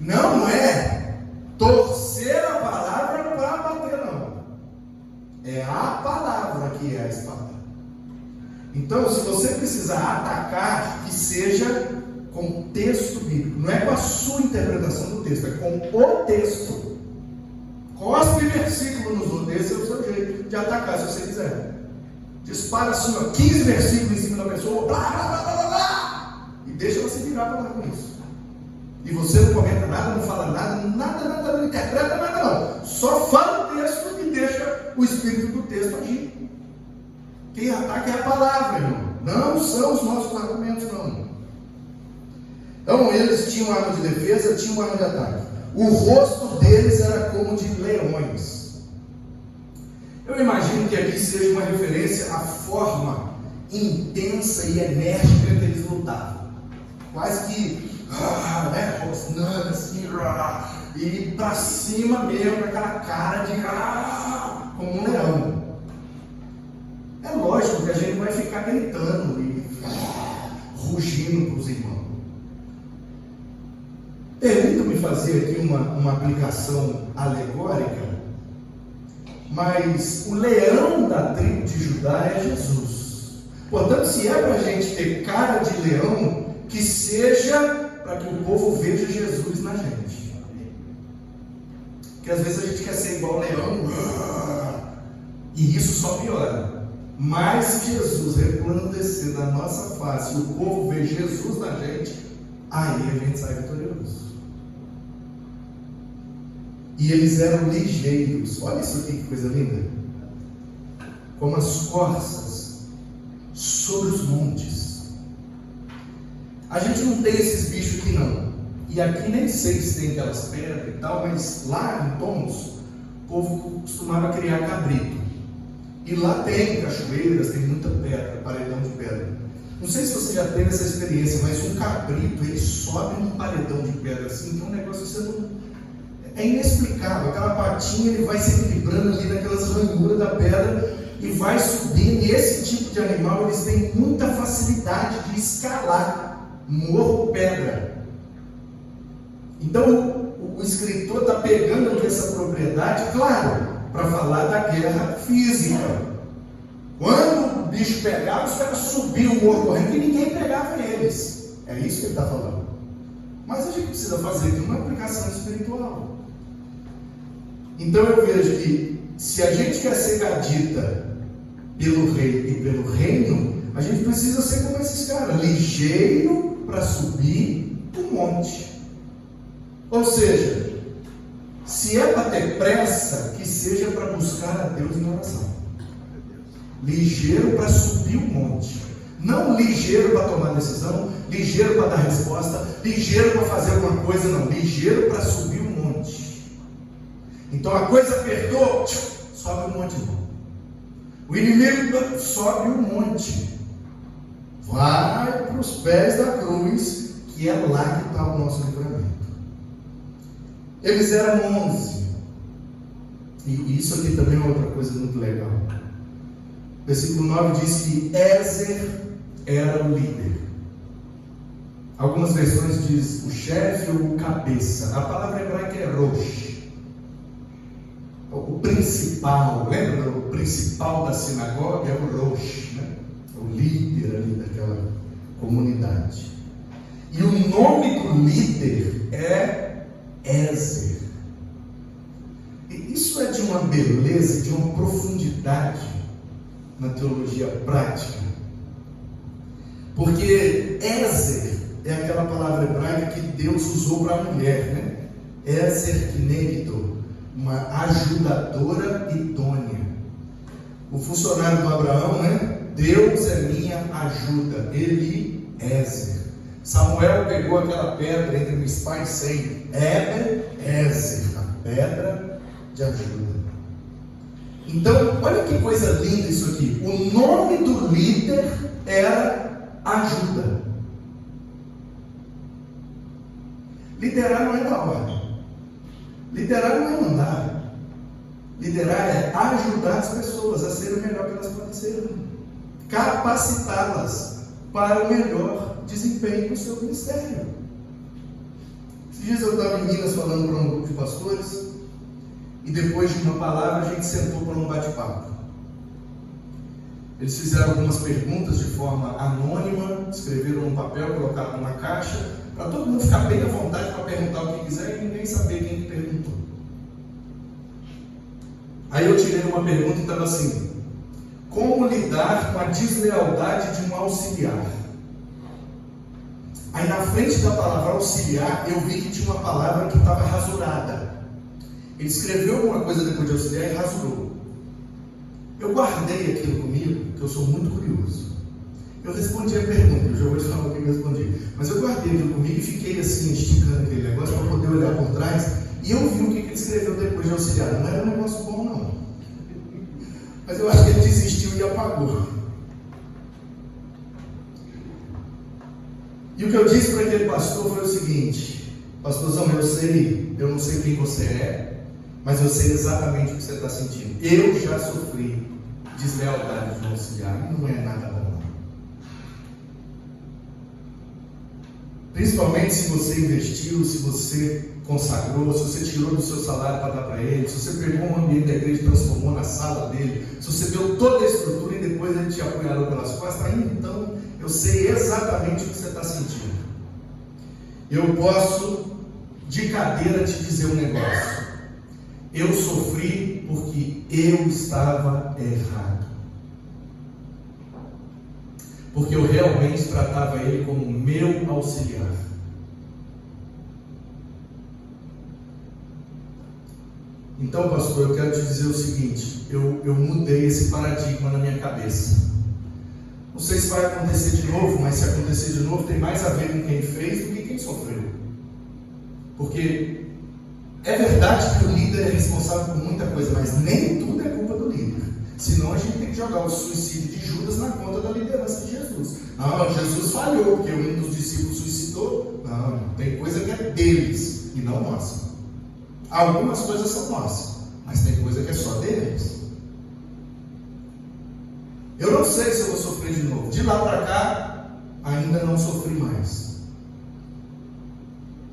Não é torcer a palavra para bater, não. É a palavra que é a espada. Então, se você precisar atacar, que seja com o texto bíblico. Não é com a sua interpretação do texto, é com o texto. Cospe versículo nos outros. Esse é o seu jeito de atacar, se você quiser. Dispara assim, 15 versículos em cima da pessoa, blá, blá, blá, blá, blá, e deixa ela se virar para lá com isso. E você não comenta nada, não fala nada, não interpreta nada, não. Só fala o texto e deixa o espírito do texto agir. Quem ataca é a palavra, irmão. Não são os nossos argumentos, não. Então, eles tinham arma de defesa, tinham arma de ataque. O rosto deles era como de leões. Eu imagino que aqui seja uma referência à forma intensa e enérgica que eles lutavam. Quase que, rosnando assim, e para cima mesmo, com aquela cara de, como um leão. É lógico que a gente vai ficar gritando e rugindo para os irmãos. Permita-me fazer aqui uma aplicação alegórica, mas o leão da tribo de Judá é Jesus. Portanto, se é para a gente ter cara de leão, que seja para que o povo veja Jesus na gente. Porque às vezes a gente quer ser igual ao leão, e isso só piora. Mas se Jesus resplandecer na nossa face e o povo ver Jesus na gente, aí a gente sai vitorioso. e eles eram ligeiros. Olha isso aqui, que coisa linda. Como as corças sobre os montes. A gente não tem esses bichos aqui não. E aqui nem sei se tem aquelas pedras e tal, mas lá em Tomos, o povo costumava criar cabrito. E lá tem cachoeiras, tem muita pedra, paredão de pedra. Não sei se você já teve essa experiência, mas um cabrito, ele sobe num paredão de pedra assim, que é um negócio que você não... É inexplicável. Aquela patinha, ele vai se equilibrando ali naquelas ranhuras da pedra e vai subindo. E esse tipo de animal, eles têm muita facilidade de escalar morro, pedra. Então, o escritor está pegando aqui essa propriedade, claro, para falar da guerra física. Quando o bicho pegava, os caras subiam o morro correndo e ninguém pegava eles. É isso que ele está falando. Mas a gente precisa fazer aqui uma aplicação espiritual. Então eu vejo que se a gente quer ser gadita pelo rei e pelo reino, a gente precisa ser como esses caras, ligeiro para subir o monte. Ou seja, se é para ter pressa, que seja para buscar a Deus em oração. Ligeiro para subir o monte. Não ligeiro para tomar decisão, ligeiro para dar resposta, ligeiro para fazer alguma coisa, não. Ligeiro para subir o monte. Então a coisa apertou, sobe o monte. O inimigo sobe o monte. Vai para os pés da cruz, que é lá que está o nosso livramento. Eles eram 11. E isso aqui também é outra coisa muito legal. Versículo 9 diz que Ézer era o líder. Algumas versões diz o chefe ou o cabeça. A palavra hebraica é Rosh. O principal, lembra? O principal da sinagoga é o Rosh, né? O líder ali daquela comunidade. E o nome do líder é Ézer. E isso é de uma beleza, de uma profundidade na teologia prática. Porque Ézer é aquela palavra hebraica que Deus usou para a mulher, né? Ézer Kinegdo, uma ajudadora idônea. O funcionário do Abraão, né? Deus é minha ajuda. Ele, Ézer. Samuel pegou aquela pedra entre Mispá e Sem. Ézer, a pedra de ajuda. Então, olha que coisa linda isso aqui. O nome do líder era ajuda. Liderar não é da ordem. Liderar não é mandar. Liderar é ajudar as pessoas a serem o melhor que elas podem ser. Capacitá-las para o melhor desempenho do seu ministério. Esses dias eu estava em Minas falando para um grupo de pastores. E depois de uma palavra a gente sentou para um bate-papo. Eles fizeram algumas perguntas de forma anônima, escreveram num papel, colocaram numa caixa, para todo mundo ficar bem à vontade para perguntar o que quiser e ninguém saber quem que perguntou. Aí eu tirei uma pergunta e estava assim: como lidar com a deslealdade de um auxiliar? Aí na frente da palavra auxiliar eu vi que tinha uma palavra que estava rasurada. Ele escreveu alguma coisa depois de auxiliar e rasurou. Eu guardei aquilo comigo, porque eu sou muito curioso. Eu respondi a pergunta, eu já vou te falar o que eu respondi. Mas eu guardei aquilo comigo e fiquei assim, esticando aquele negócio para poder olhar por trás. E eu vi o que ele escreveu depois de auxiliar. Não era um negócio bom, não. Mas eu acho que ele desistiu e apagou. E o que eu disse para aquele pastor foi o seguinte: pastorzão, eu não sei quem você é, mas eu sei exatamente o que você está sentindo. Eu já sofri deslealdade de um auxiliar, não é nada bom. Principalmente se você investiu, se você consagrou, se você tirou do seu salário para dar para ele, se você pegou um ambiente da igreja e transformou na sala dele, se você deu toda a estrutura e depois ele te apoiou pelas costas, então eu sei exatamente o que você está sentindo. Eu posso, de cadeira, te dizer um negócio. Eu sofri porque eu estava errado. Porque eu realmente tratava ele como meu auxiliar. Então, pastor, eu quero te dizer o seguinte: eu mudei esse paradigma na minha cabeça. Não sei se vai acontecer de novo, mas se acontecer de novo, tem mais a ver com quem fez do que quem sofreu. Porque é verdade que o líder é responsável por muita coisa, mas nem tudo é culpa do líder. Senão a gente tem que jogar o suicídio de Judas na conta da liderança de Jesus. Não, Jesus falhou, porque um dos discípulos suicidou. Não, tem coisa que é deles e não nossa. Algumas coisas são nossas, mas tem coisa que é só deles. Eu não sei se eu vou sofrer de novo. De lá para cá, ainda não sofri mais.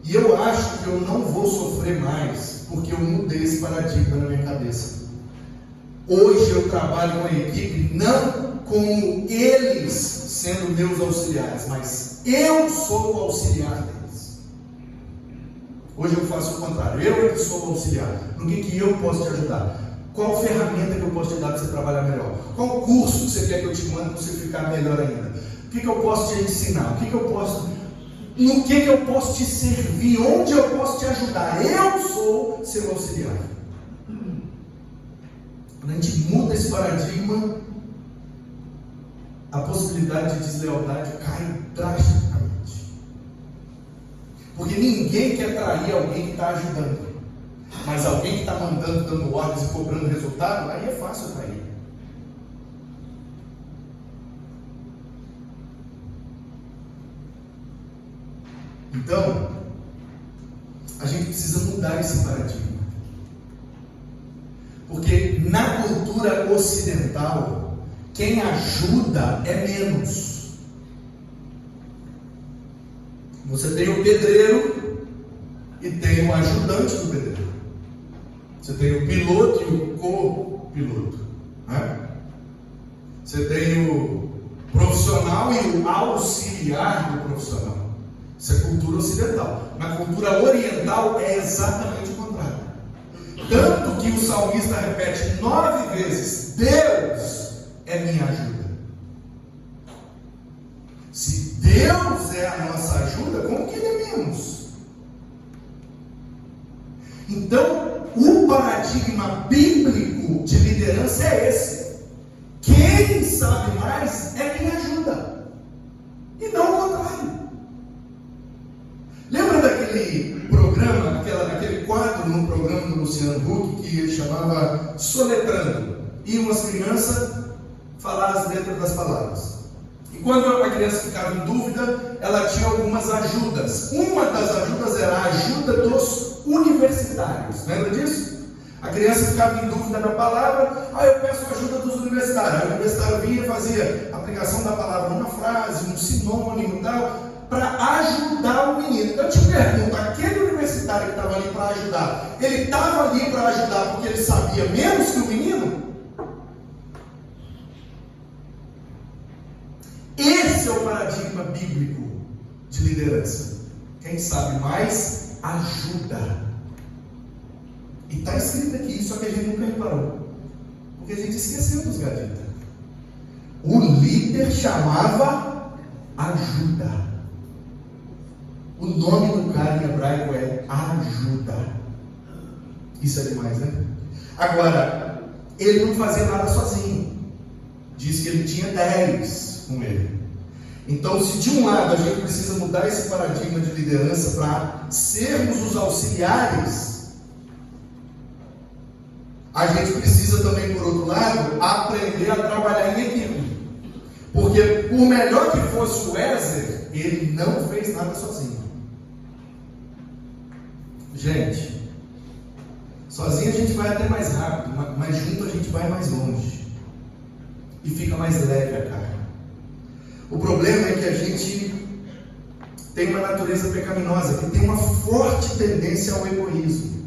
E eu acho que eu não vou sofrer mais, porque eu mudei esse paradigma na minha cabeça. Hoje eu trabalho com a equipe, não como eles sendo meus auxiliares, mas eu sou o auxiliar deles. Hoje eu faço o contrário, eu sou o auxiliar. No que eu posso te ajudar? Qual ferramenta que eu posso te dar para você trabalhar melhor? Qual curso que você quer que eu te mande para você ficar melhor ainda? O que eu posso te ensinar? No que eu posso te servir? Onde eu posso te ajudar? Eu sou seu auxiliar. Quando a gente muda esse paradigma, a possibilidade de deslealdade cai drasticamente. Porque ninguém quer trair alguém que está ajudando. Mas alguém que está mandando, dando ordens e cobrando resultado, aí é fácil trair. Então, a gente precisa mudar esse paradigma. Porque na cultura ocidental, quem ajuda é menos. Você tem o pedreiro e tem o ajudante do pedreiro. Você tem o piloto e o copiloto, né? Você tem o profissional e o auxiliar do profissional. Isso é cultura ocidental. Na cultura oriental é exatamente o contrário. Tanto que o salmista repete 9 vezes: Deus é minha ajuda. Se Deus é a nossa ajuda, como que Ele é menos? Então, o paradigma bíblico de liderança é esse: quem sabe mais é quem ajuda, e não o contrário. Lembra daquele programa, aquele quadro no programa do Luciano Huck, que ele chamava Soletrando? Iam as crianças falar as letras das palavras. E quando a criança ficava em dúvida, ela tinha algumas ajudas. Uma das ajudas era a ajuda dos universitários. Lembra disso? A criança ficava em dúvida na palavra, eu peço a ajuda dos universitários. Aí o universitário vinha e fazia a aplicação da palavra numa frase, um sinônimo e tal, para ajudar o menino. Eu te pergunto, aquele universitário que estava ali para ajudar, ele estava ali para ajudar porque ele sabia menos que o menino? Esse é o paradigma bíblico de liderança. Quem sabe mais, ajuda. E está escrito aqui, só que a gente nunca reparou, porque a gente esqueceu dos gaditas. O líder chamava ajuda. O nome do cara em hebraico é ajuda. Isso é demais, né? Agora, ele não fazia nada sozinho. Diz que ele tinha 10 com ele. Então, se de um lado a gente precisa mudar esse paradigma de liderança para sermos os auxiliares, a gente precisa também, por outro lado, aprender a trabalhar em equipe. Porque por melhor que fosse o Ézer, ele não fez nada sozinho. Gente, sozinho a gente vai até mais rápido, mas junto a gente vai mais longe. E fica mais leve a carga. O problema é que a gente tem uma natureza pecaminosa, que tem uma forte tendência ao egoísmo.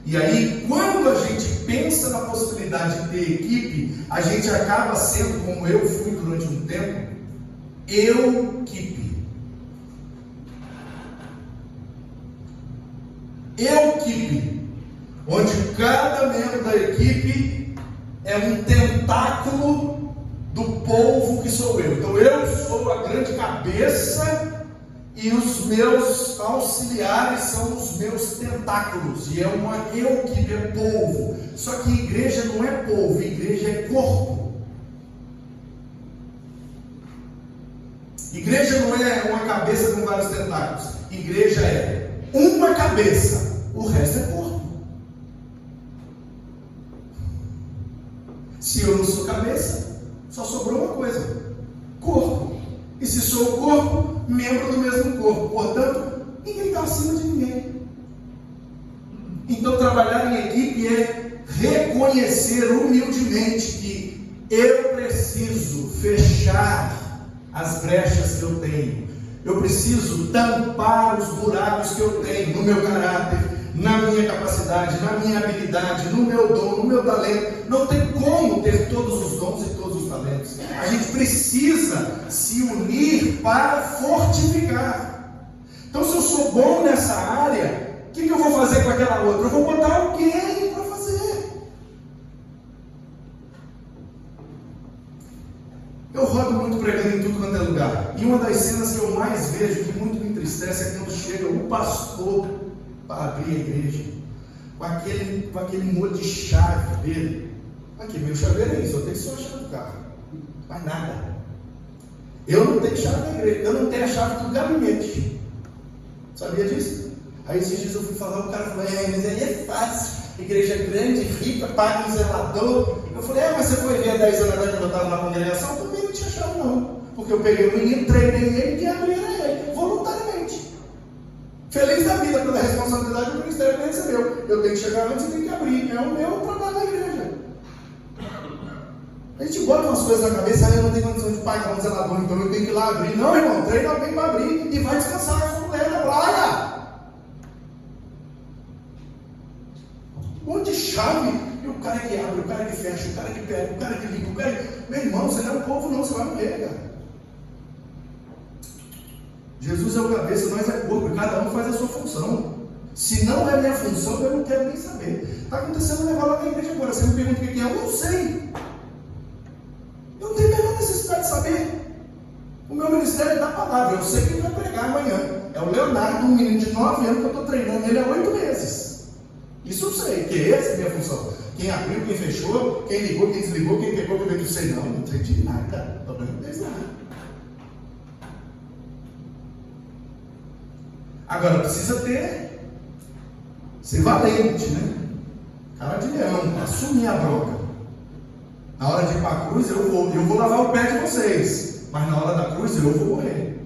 E aí, quando a gente pensa na possibilidade de ter equipe, a gente acaba sendo, como eu fui durante um tempo, eu-equipe. Eu-equipe, onde cada membro da equipe é um tentáculo do povo que sou eu. Então eu sou a grande cabeça e os meus auxiliares são os meus tentáculos, e é uma eu que é polvo. Só que igreja não é polvo, igreja é corpo. Igreja não é uma cabeça com vários tentáculos, igreja é uma cabeça, o resto é corpo. Se eu não sou cabeça, só sobrou uma coisa: corpo. E se sou o corpo, membro do mesmo corpo. Portanto, ninguém está acima de ninguém. Então, trabalhar em equipe é reconhecer humildemente que eu preciso fechar as brechas que eu tenho. Eu preciso tampar os buracos que eu tenho no meu caráter, na minha capacidade, na minha habilidade, no meu dom, no meu talento. Não tem como ter todos os dons e todos os talentos. A gente precisa se unir para fortificar. Então, se eu sou bom nessa área, o que eu vou fazer com aquela outra? Eu vou botar alguém para fazer. Eu rodo muito pregando em tudo quanto é lugar. E uma das cenas que eu mais vejo, que muito me entristece, é quando chega o pastor para abrir a igreja, com aquele molho de chave dele. Aqui, meu chaveiro é isso, eu tenho só a chave do carro, mais nada. Eu não tenho chave da igreja, eu não tenho a chave do gabinete. Sabia disso? Aí esses dias eu fui falar, o cara falou: mas aí é fácil, igreja grande, rica, paga um zelador. Eu falei: mas você foi ver há 10 anos atrás quando eu estava na congregação? Eu também não tinha chave não, porque eu peguei o menino, treinei ele e abri ele, voluntariamente. Feliz da vida pela responsabilidade do ministério que ele recebeu. Eu tenho que chegar antes e tenho que abrir. É o meu trabalho na igreja. A gente bota umas coisas na cabeça, eu não tenho condição de pagar um zelador, então eu tenho que ir lá abrir. Não, irmão, treina alguém para abrir e vai descansar na sua mulher na praia. Um monte de chave, e o cara que abre, o cara que fecha, o cara que pega, o cara que liga, o cara que... Meu irmão, você não é o povo não, você vai morrer, cara. Jesus é o cabeça, nós é corpo, e cada um faz a sua função. Se não é minha função, eu não quero nem saber. Está acontecendo um negócio lá na igreja agora. Você me pergunta o que é? Eu não sei. Eu não tenho a menor necessidade de saber. O meu ministério é da palavra. Eu sei quem vai pregar amanhã. É o Leonardo, um menino de 9 anos que eu estou treinando ele há 8 meses. Isso eu sei, que essa é a minha função. Quem abriu, quem fechou, quem ligou, quem desligou, quem pegou, quem não sei. Não entendi nada. Não entendi nada. Agora, precisa ser valente, né? Cara de leão, assumir a bronca. Na hora de ir para a cruz, eu vou lavar o pé de vocês. Mas na hora da cruz, eu vou morrer.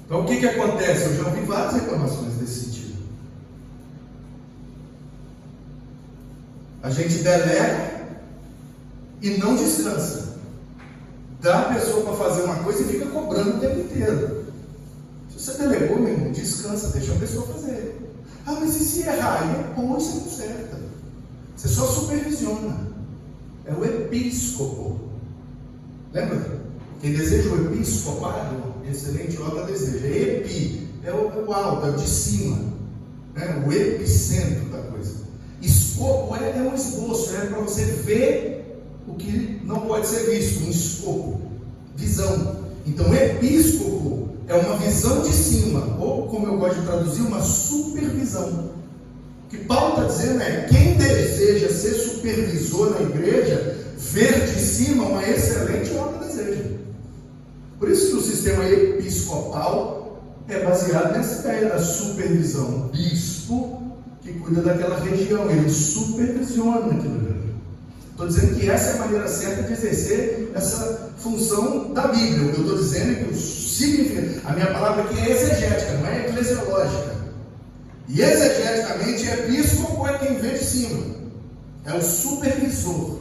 Então, o que acontece? Eu já ouvi várias reclamações desse sentido. A gente delega e não descansa. Dá a pessoa para fazer uma coisa e fica cobrando o tempo inteiro. Se você delegou, meu irmão, descansa, deixa a pessoa fazer. Mas e se errar? Aí é bom, você conserta. Você só supervisiona. É o episcopo. Lembra? Quem deseja o episcopado, excelente obra deseja. Epi é o alto, é o de cima. Né? O epicentro da coisa. Escopo é um esboço, é para você ver o que não pode ser visto. Um escopo. Visão. Então, episcopo é uma visão de cima, ou como eu gosto de traduzir, uma supervisão. O que Paulo está dizendo é: quem deseja ser supervisor na igreja, ver de cima uma excelente obra deseja. Por isso que o sistema episcopal é baseado nessa ideia da supervisão. Bispo que cuida daquela região, ele supervisiona aquilo ali. Estou dizendo que essa é a maneira certa de exercer essa função da Bíblia. O que eu estou dizendo é que o significado, a minha palavra aqui é exegética, não é eclesiológica. E exegeticamente, episcopo é quem vê de cima, é o supervisor.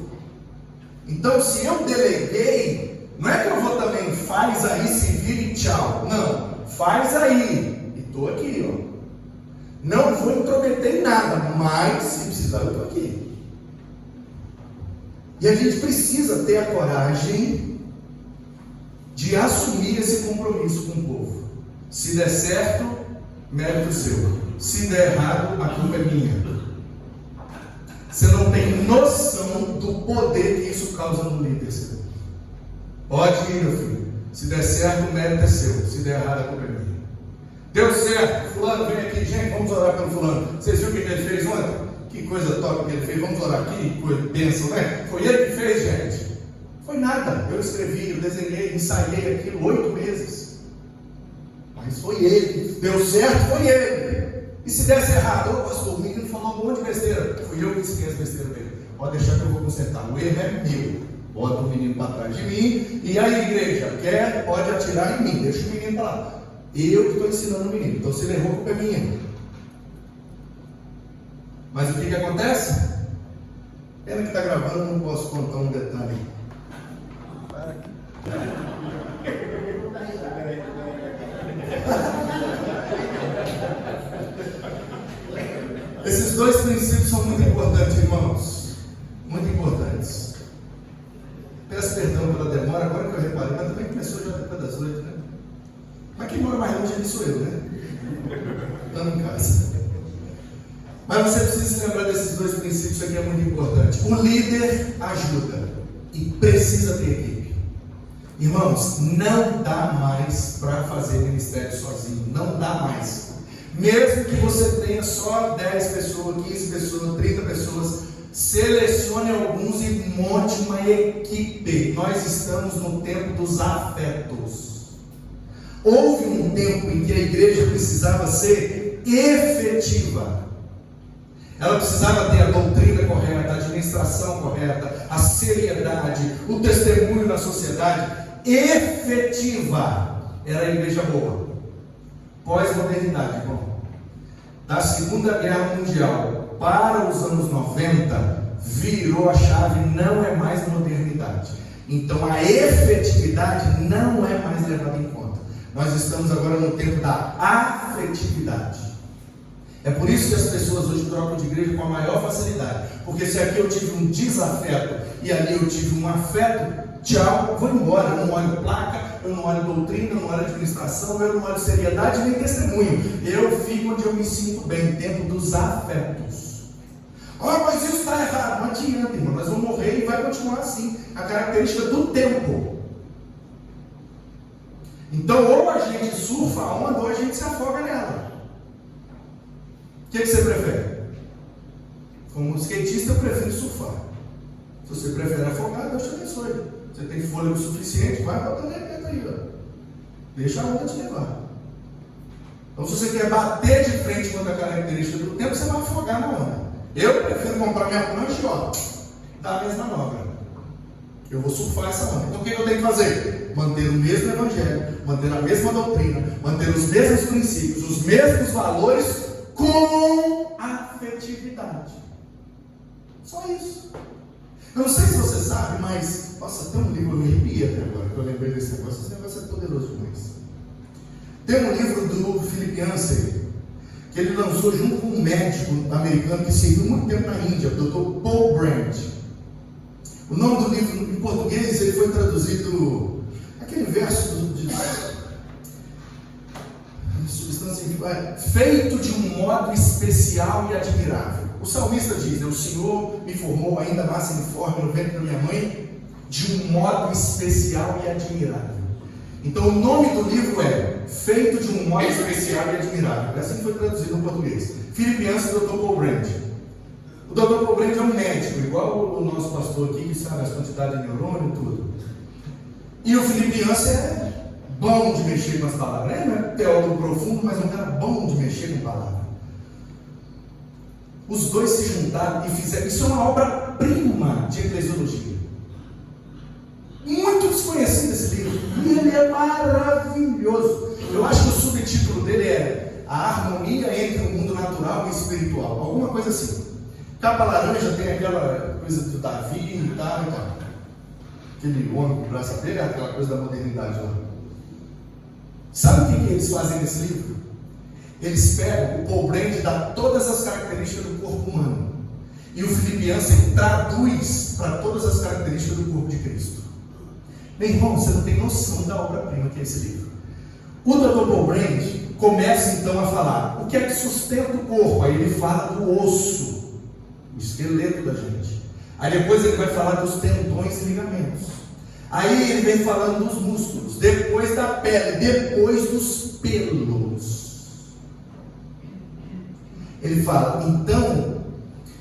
Então, se eu deleguei, não é que eu vou também, faz aí, se vira e tchau. Não, faz aí, e estou aqui, ó. Não vou intrometer em nada, mas se precisar, eu estou aqui. E a gente precisa ter a coragem de assumir esse compromisso com o povo. Se der certo, mérito seu. Se der errado, a culpa é minha. Você não tem noção do poder que isso causa no líder. Pode ir, meu filho. Se der certo, o mérito é seu. Se der errado, a culpa é minha. Deu certo, fulano vem aqui, gente, vamos orar pelo fulano. Vocês viram o que ele fez ontem? Que coisa top que ele fez, vamos orar aqui, coisa bênção, né? Foi ele que fez, gente. Foi nada, eu escrevi, eu desenhei, ensaiei aquilo 8 meses. Mas foi ele, deu certo, foi ele. E se desse errado, ô pastor, o menino falou um monte de besteira. Fui eu que disse as besteiras dele. Pode deixar que eu vou consertar, o erro é meu. Bota o menino para trás de mim, e a igreja quer, pode atirar em mim, deixa o menino para lá. Eu que estou ensinando o menino, então se ele errou, a culpa é minha. Mas o que acontece? Pena que está gravando, eu não posso contar um detalhe. Esses dois princípios são muito importantes, irmãos. Muito importantes. Peço perdão pela demora, agora que eu reparei, mas também começou já depois das 8, né? Mas quem mora mais longe ali sou eu, né? Estamos em casa. Mas você precisa se lembrar desses dois princípios, isso aqui é muito importante. O líder ajuda e precisa ter equipe. Irmãos, não dá mais para fazer ministério sozinho, não dá mais. Mesmo que você tenha só 10 pessoas, 15 pessoas, 30 pessoas, selecione alguns e monte uma equipe. Nós estamos no tempo dos afetos. Houve um tempo em que a igreja precisava ser efetiva. Ela precisava ter a doutrina correta, a administração correta, a seriedade, o testemunho na sociedade. Efetiva era a igreja boa. Pós-modernidade, irmão. Da Segunda Guerra Mundial para os anos 90, virou a chave, não é mais modernidade. Então a efetividade não é mais levada em conta. Nós estamos agora no tempo da afetividade. É por isso que as pessoas hoje trocam de igreja com a maior facilidade. Porque se aqui eu tive um desafeto e ali eu tive um afeto, tchau, vou embora. Eu não olho placa, eu não olho doutrina, eu não olho administração, eu não olho seriedade nem testemunho. Eu fico onde eu me sinto bem, tempo dos afetos. Mas isso está errado. Não adianta, irmão, nós vamos morrer e vai continuar assim. A característica do tempo. Então, ou a gente surfa a onda, ou a gente se afoga nela. O que você prefere? Como skatista, eu prefiro surfar. Se você prefere afogar, Deus te abençoe. Você tem fôlego suficiente, vai botando aí, ó. Deixa a onda te levar. Então, se você quer bater de frente com a característica do tempo, você vai afogar na onda. Eu prefiro comprar minha prancha e, ó, dar a mesma manobra. Eu vou surfar essa onda. Então, o que eu tenho que fazer? Manter o mesmo evangelho, manter a mesma doutrina, manter os mesmos princípios, os mesmos valores, com afetividade. Só isso. Eu não sei se você sabe, mas nossa, tem um livro, eu me arrepia até agora, que eu lembrei desse negócio. Esse negócio é poderoso demais. Tem um livro do Philip Yancey, que ele lançou junto com um médico americano que serviu muito tempo na Índia, o Dr. Paul Brandt. O nome do livro em português ele foi traduzido, aquele verso de substância, feito de um modo especial e admirável. O salmista diz, o Senhor me formou ainda mais uniforme no ventre da minha mãe, de um modo especial e admirável. Então o nome do livro é Feito de um modo especial e admirável. Assim foi traduzido no português. Philip Yancey e Dr. Paul Brandt. O Dr. Paul Brandt é um médico, igual o nosso pastor aqui, que sabe as quantidades de neurônio e tudo. E o Philip Yancey é bom de mexer com as palavras. Ele não é teólogo profundo, mas é um cara bom de mexer com palavras. Os dois se juntaram e fizeram. Isso é uma obra-prima de eclesiologia. Muito desconhecido esse livro. E ele é maravilhoso. Eu acho que o subtítulo dele é A Harmonia entre o Mundo Natural e Espiritual. Alguma coisa assim. Capa laranja tem aquela coisa do Davi e tal e tal. Aquele homem com o braço dele, aquela coisa da modernidade lá. Sabe o que eles fazem nesse livro? Eles pegam, o Paul Brandt dá todas as características do corpo humano. E o Philip Yancey traduz para todas as características do corpo de Cristo. Meu irmão, você não tem noção da obra-prima que é esse livro. O Dr. Paul Brandt começa então a falar o que é que sustenta o corpo. Aí ele fala do osso, o esqueleto da gente. Aí depois ele vai falar dos tendões e ligamentos. Aí ele vem falando dos músculos, depois da pele, depois dos pelos. Ele fala, então,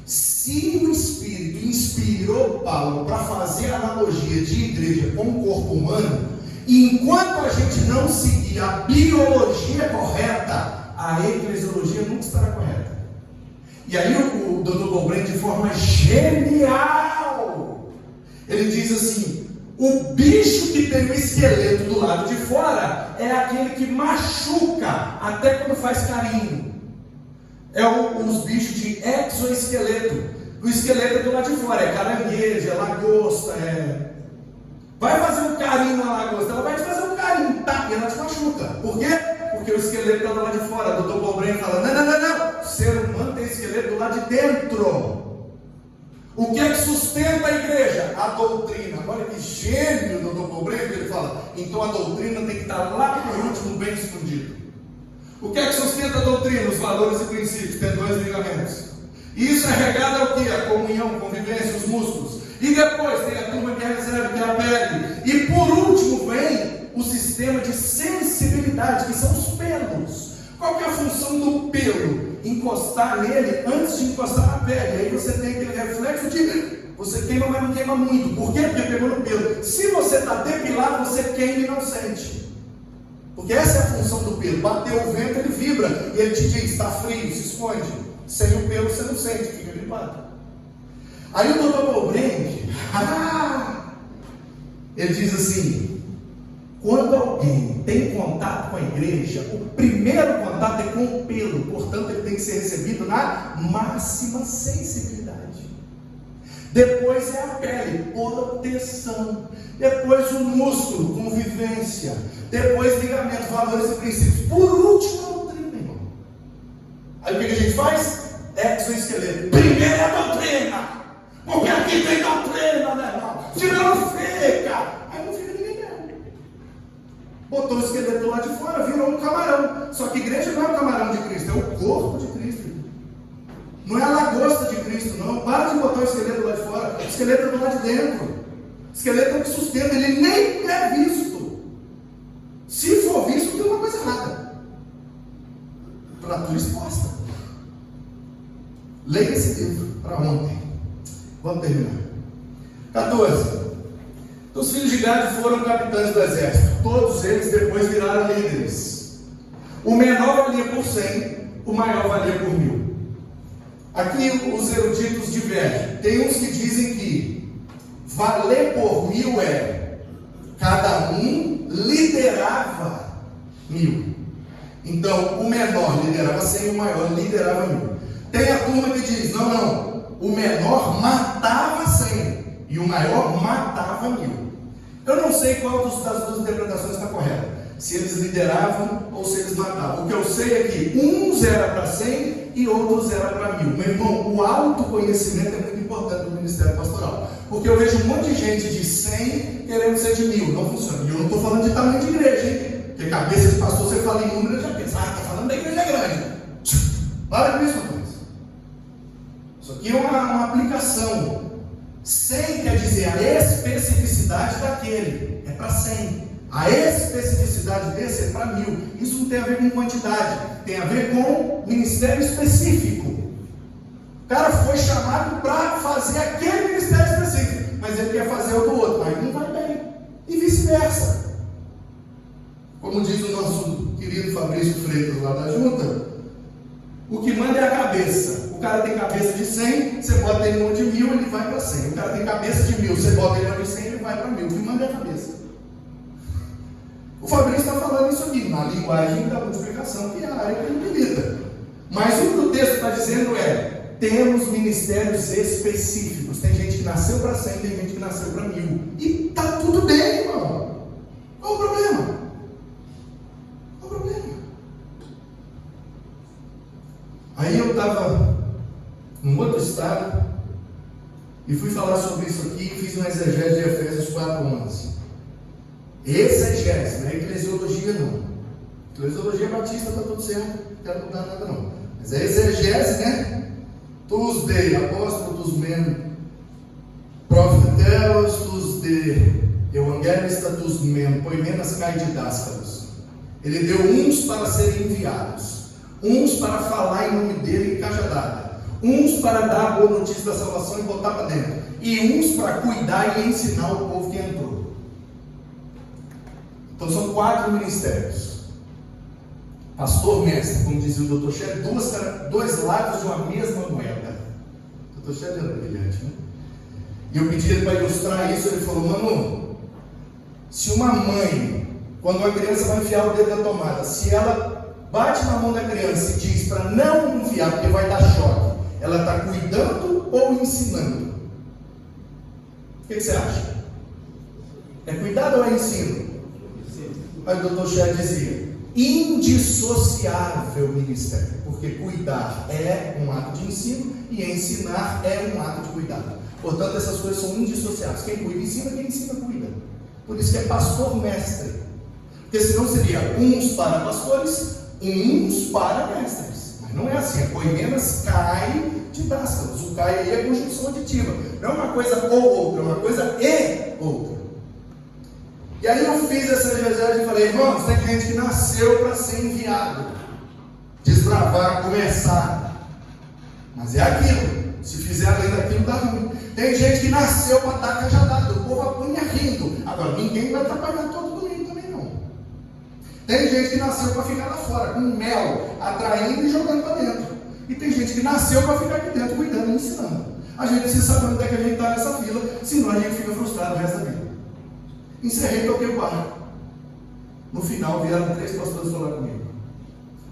se o Espírito inspirou Paulo para fazer a analogia de igreja com o corpo humano, enquanto a gente não seguir a biologia correta, a eclesiologia nunca estará correta. E aí o Dr. Goldbrain, de forma genial, ele diz assim: o bicho que tem o esqueleto do lado de fora é aquele que machuca até quando faz carinho. Os bichos de exoesqueleto. O esqueleto é do lado de fora, é caranguejo, é lagosta, vai fazer um carinho na lagosta, ela vai te fazer um carinho, tá? E ela te machuca. Por quê? Porque o esqueleto está do lado de fora. O Dr. Goldbrain fala, não. O ser humano tem esqueleto do lado de dentro. O que é que sustenta a igreja? A doutrina. Olha que gênio do Dr. Goldbrain, que ele fala. Então a doutrina tem que estar lá por último, bem escondido. O que é que sustenta a doutrina? Os valores e princípios, tendões e ligamentos. E isso é regado ao que? A comunhão, convivência, os músculos. E depois tem a turma que recebe, que é a pele. E por último vem o sistema de sensibilidade, que são os pelos. Qual que é a função do pelo? Encostar nele antes de encostar na pele. Aí você tem aquele reflexo de você queima, mas não queima muito. Por quê? Porque pegou no pelo. Se você está depilado, você queima e não sente. Porque essa é a função do pelo. Bateu o vento, ele vibra. E ele te diz, está frio, se esconde. Sem o pelo você não sente, fica limpado. Aí o Dr. Goldbrain, ele diz assim: quando alguém tem contato com a igreja, o primeiro contato é com o pelo, portanto ele tem que ser recebido na máxima sensibilidade. Depois é a pele, proteção. Depois o músculo, convivência. Depois ligamentos, valores e princípios. Por último, a doutrina, irmão. Aí o que a gente faz? Exoesqueleto. Primeiro é a doutrina. Porque aqui tem doutrina, né, irmão? Senão fica. Aí não fica ninguém mesmo. Botou o esqueleto lá de fora, virou um camarão. Só que a igreja não é o camarão de Cristo, é o corpo de Cristo. Não é a lagosta de Cristo, não. Para de botar o esqueleto lá de fora. O esqueleto é do lado de dentro. O esqueleto é o que sustenta, ele nem é visto. Se for visto, tem uma coisa errada. Fratura exposta. Leia esse livro para ontem. Vamos terminar. 14. Os filhos de Gad foram capitães do exército. Todos eles depois viraram líderes. O menor valia por 100, o maior valia por 1000. Aqui os eruditos divergem. Tem uns que dizem que valer por 1000 é cada um liderava 1000. Então o menor liderava 100, o maior liderava 1000. Tem a turma que diz, não, o menor matava 100 e o maior matava 1000. Eu não sei qual das duas interpretações está correta, se eles lideravam ou se eles matavam. O que eu sei é que uns era para 100 e outros era para 1000. Meu irmão, o autoconhecimento é muito importante no ministério pastoral, porque eu vejo um monte de gente de 100 querendo ser de 1000, não funciona. E eu não estou falando de tamanho de igreja, hein? Porque cabeça de pastor, você fala em número, eu já penso, está falando da igreja grande. Para com isso, rapaz. Isso aqui é uma aplicação. 100 quer dizer a especificidade daquele, é para 100. A especificidade desse é para 1000. Isso não tem a ver com quantidade, tem a ver com ministério específico. O cara foi chamado para fazer aquele ministério específico, mas ele quer fazer o do outro, aí não vai bem. E vice-versa. Como diz o nosso querido Fabrício Freitas lá da junta, o que manda é a cabeça. O cara tem cabeça de 100, você bota ele no de 1000, ele vai para 100. O cara tem cabeça de 1000, você bota ele no de 100, ele vai para 1000. O que manda é a cabeça. O Fabrício está falando isso aqui, na linguagem da multiplicação, que é a área que ele milita. Mas o que o texto está dizendo é, temos ministérios específicos. Tem gente que nasceu para 100, tem gente que nasceu para 1000. E está tudo bem, irmão. Qual o problema? Qual o problema? Aí eu estava num outro estado e fui falar sobre isso aqui e fiz uma exegese de Efésios 4:11. Exegese, não é eclesiologia não. Eclesiologia batista está tudo certo, não quero mudar nada não. Mas é exegese, né? Tus de apóstolos, men, profeteus, tus de status men, poimenas cae didáscalos. Ele deu uns para serem enviados, uns para falar em nome dele em cajadada, uns para dar a boa notícia da salvação e botar para dentro, e uns para cuidar e ensinar o povo que entrou. Então são 4 ministérios. Pastor, mestre, como dizia o Dr. Shedd, dois lados de uma mesma moeda. O Dr. Shedd era brilhante, né? E eu pedi ele para ilustrar isso. Ele falou: Manu, se uma mãe, quando uma criança vai enfiar o dedo na tomada, se ela bate na mão da criança e diz para não enfiar porque vai dar choque, ela está cuidando ou ensinando? O que você acha? É cuidado ou é ensino? Aí o Dr. Shedd dizia: indissociável ministério, porque cuidar é um ato de ensino e ensinar é um ato de cuidado. Portanto, essas coisas são indissociáveis. Quem cuida ensina, quem ensina cuida. Por isso que é pastor mestre, porque senão seria uns para pastores, uns para mestres. Mas não é assim. A poimenas cai didáscalos. O cai aí é conjunção aditiva, não é uma coisa ou outra, é uma coisa e outra. E aí eu fiz essa exegese e falei: irmãos, tem gente que nasceu para ser enviado, desbravar, começar, mas é aquilo. Se fizer além daquilo, dá ruim. Tem gente que nasceu para dar cajadada, o povo apanha rindo. Agora, ninguém vai atrapalhar todo domingo também não. Tem gente que nasceu para ficar lá fora, com mel, atraindo e jogando para dentro. E tem gente que nasceu para ficar aqui dentro, cuidando e ensinando. A gente precisa saber onde é que a gente está nessa fila, senão a gente fica frustrado o resto da vida. Encerrei, toquei o barco. No final vieram 3 pastores falar comigo.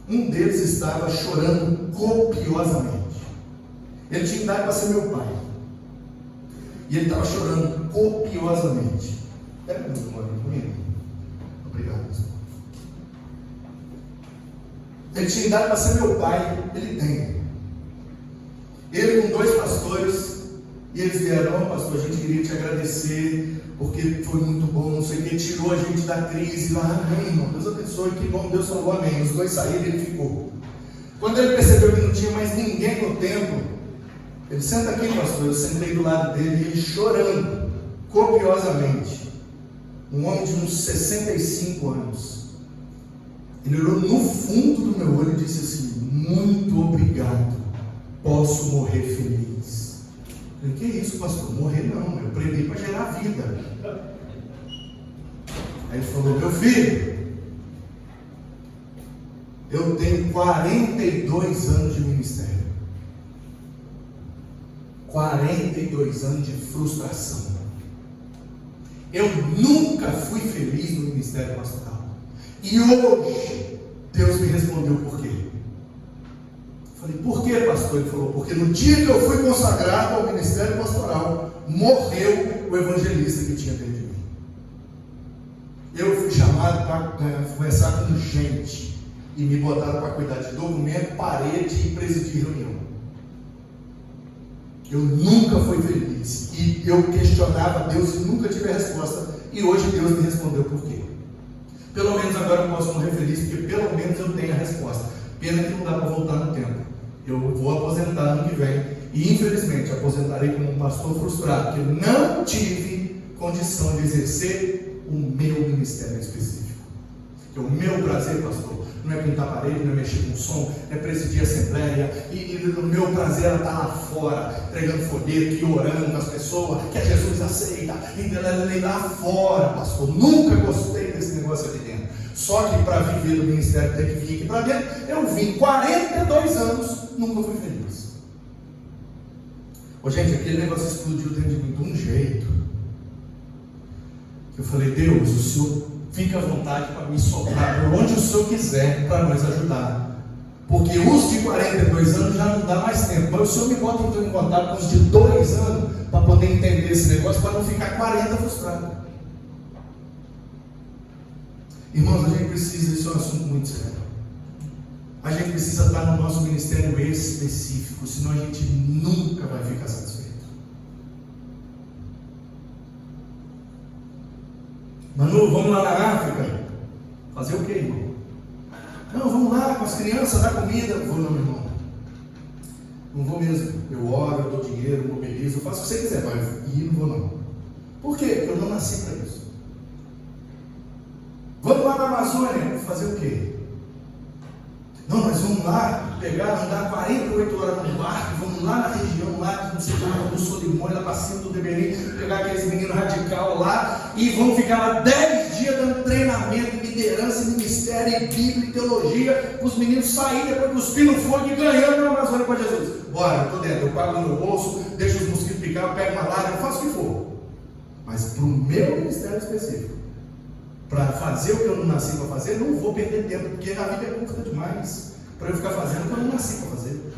Um deles estava chorando copiosamente. Ele tinha idade para ser meu pai. E ele estava chorando copiosamente. Pega o meu comigo. Obrigado, pastor. Ele tinha idade para ser meu pai. Ele tem. Ele com 2 pastores. E eles vieram: pastor, a gente queria te agradecer, porque foi muito bom, não sei o que, tirou a gente da crise lá. Amém, irmão, Deus abençoe, que bom, Deus falou amém. Os 2 saíram e ele ficou. Quando ele percebeu que não tinha mais ninguém no templo, ele: senta aqui, pastor. Eu sentei do lado dele e ele chorando copiosamente. Um homem de uns 65 anos. Ele olhou no fundo do meu olho e disse assim: muito obrigado, posso morrer feliz. Eu falei: que isso, pastor? Morrer não, eu aprendi para gerar vida. Aí ele falou: meu filho, eu tenho 42 anos de ministério. 42 anos de frustração. Eu nunca fui feliz no ministério pastoral. E hoje, Deus me respondeu por quê. Falei: por quê, pastor? Ele falou: porque no dia que eu fui consagrado ao ministério pastoral, morreu o evangelista que tinha dentro de mim. Eu fui chamado para conversar com gente, e me botaram para cuidar de documento, parede e presidir reunião. Eu nunca fui feliz, e eu questionava Deus e nunca tive a resposta, e hoje Deus me respondeu por quê. Pelo menos agora eu posso morrer feliz, porque pelo menos eu tenho a resposta. Pena que não dá para voltar no tempo. Eu vou aposentar no que vem, e infelizmente aposentarei como um pastor frustrado, porque eu não tive condição de exercer o meu ministério específico. Porque o meu prazer, pastor, não é pintar parede, não é mexer com som, é presidir a assembleia, e o meu prazer é estar lá fora, pregando folheto e orando com as pessoas, que Jesus aceita, e lá fora, pastor. Nunca gostei desse negócio aqui dentro. Só que para viver do ministério tem que vir aqui para dentro. Eu vim 42 anos, nunca fui feliz. Ô, gente, aquele negócio explodiu dentro de mim de um jeito. Eu falei: Deus, o Senhor fica à vontade para me soprar por onde o Senhor quiser para nos ajudar. Porque os de 42 anos já não dá mais tempo. Mas o Senhor me bota então em contato com os de 2 anos para poder entender esse negócio, para não ficar 40 frustrado. Irmãos, a gente precisa, isso é um assunto muito sério. A gente precisa estar no nosso ministério específico, senão a gente nunca vai ficar satisfeito. Manu, vamos lá na África? Fazer o quê, irmão? Não, vamos lá com as crianças, dar comida. Não vou não, irmão. Não vou mesmo. Eu oro, eu dou dinheiro, eu mobilizo, eu faço o que você quiser, mas não vou não. Por quê? Porque eu não nasci para isso. Vamos lá na Amazônia. Fazer o quê? Não, nós vamos lá andar 48 horas no barco, vamos lá na região, lá não sei como, do Solimões, lá para cima do Deberim, pegar aqueles meninos radical lá e vamos ficar lá 10 dias dando treinamento, liderança, ministério, Bíblia e teologia, para os meninos saírem depois cuspindo fogo e ganhando na Amazônia para Jesus. Bora, eu estou dentro, eu pago no meu bolso, deixo os mosquitos picar, eu pego uma lágrima, eu faço o que for. Mas para o meu ministério específico, para fazer o que eu não nasci para fazer, não vou perder tempo, porque a vida é curta demais para eu ficar fazendo o que eu não nasci para fazer.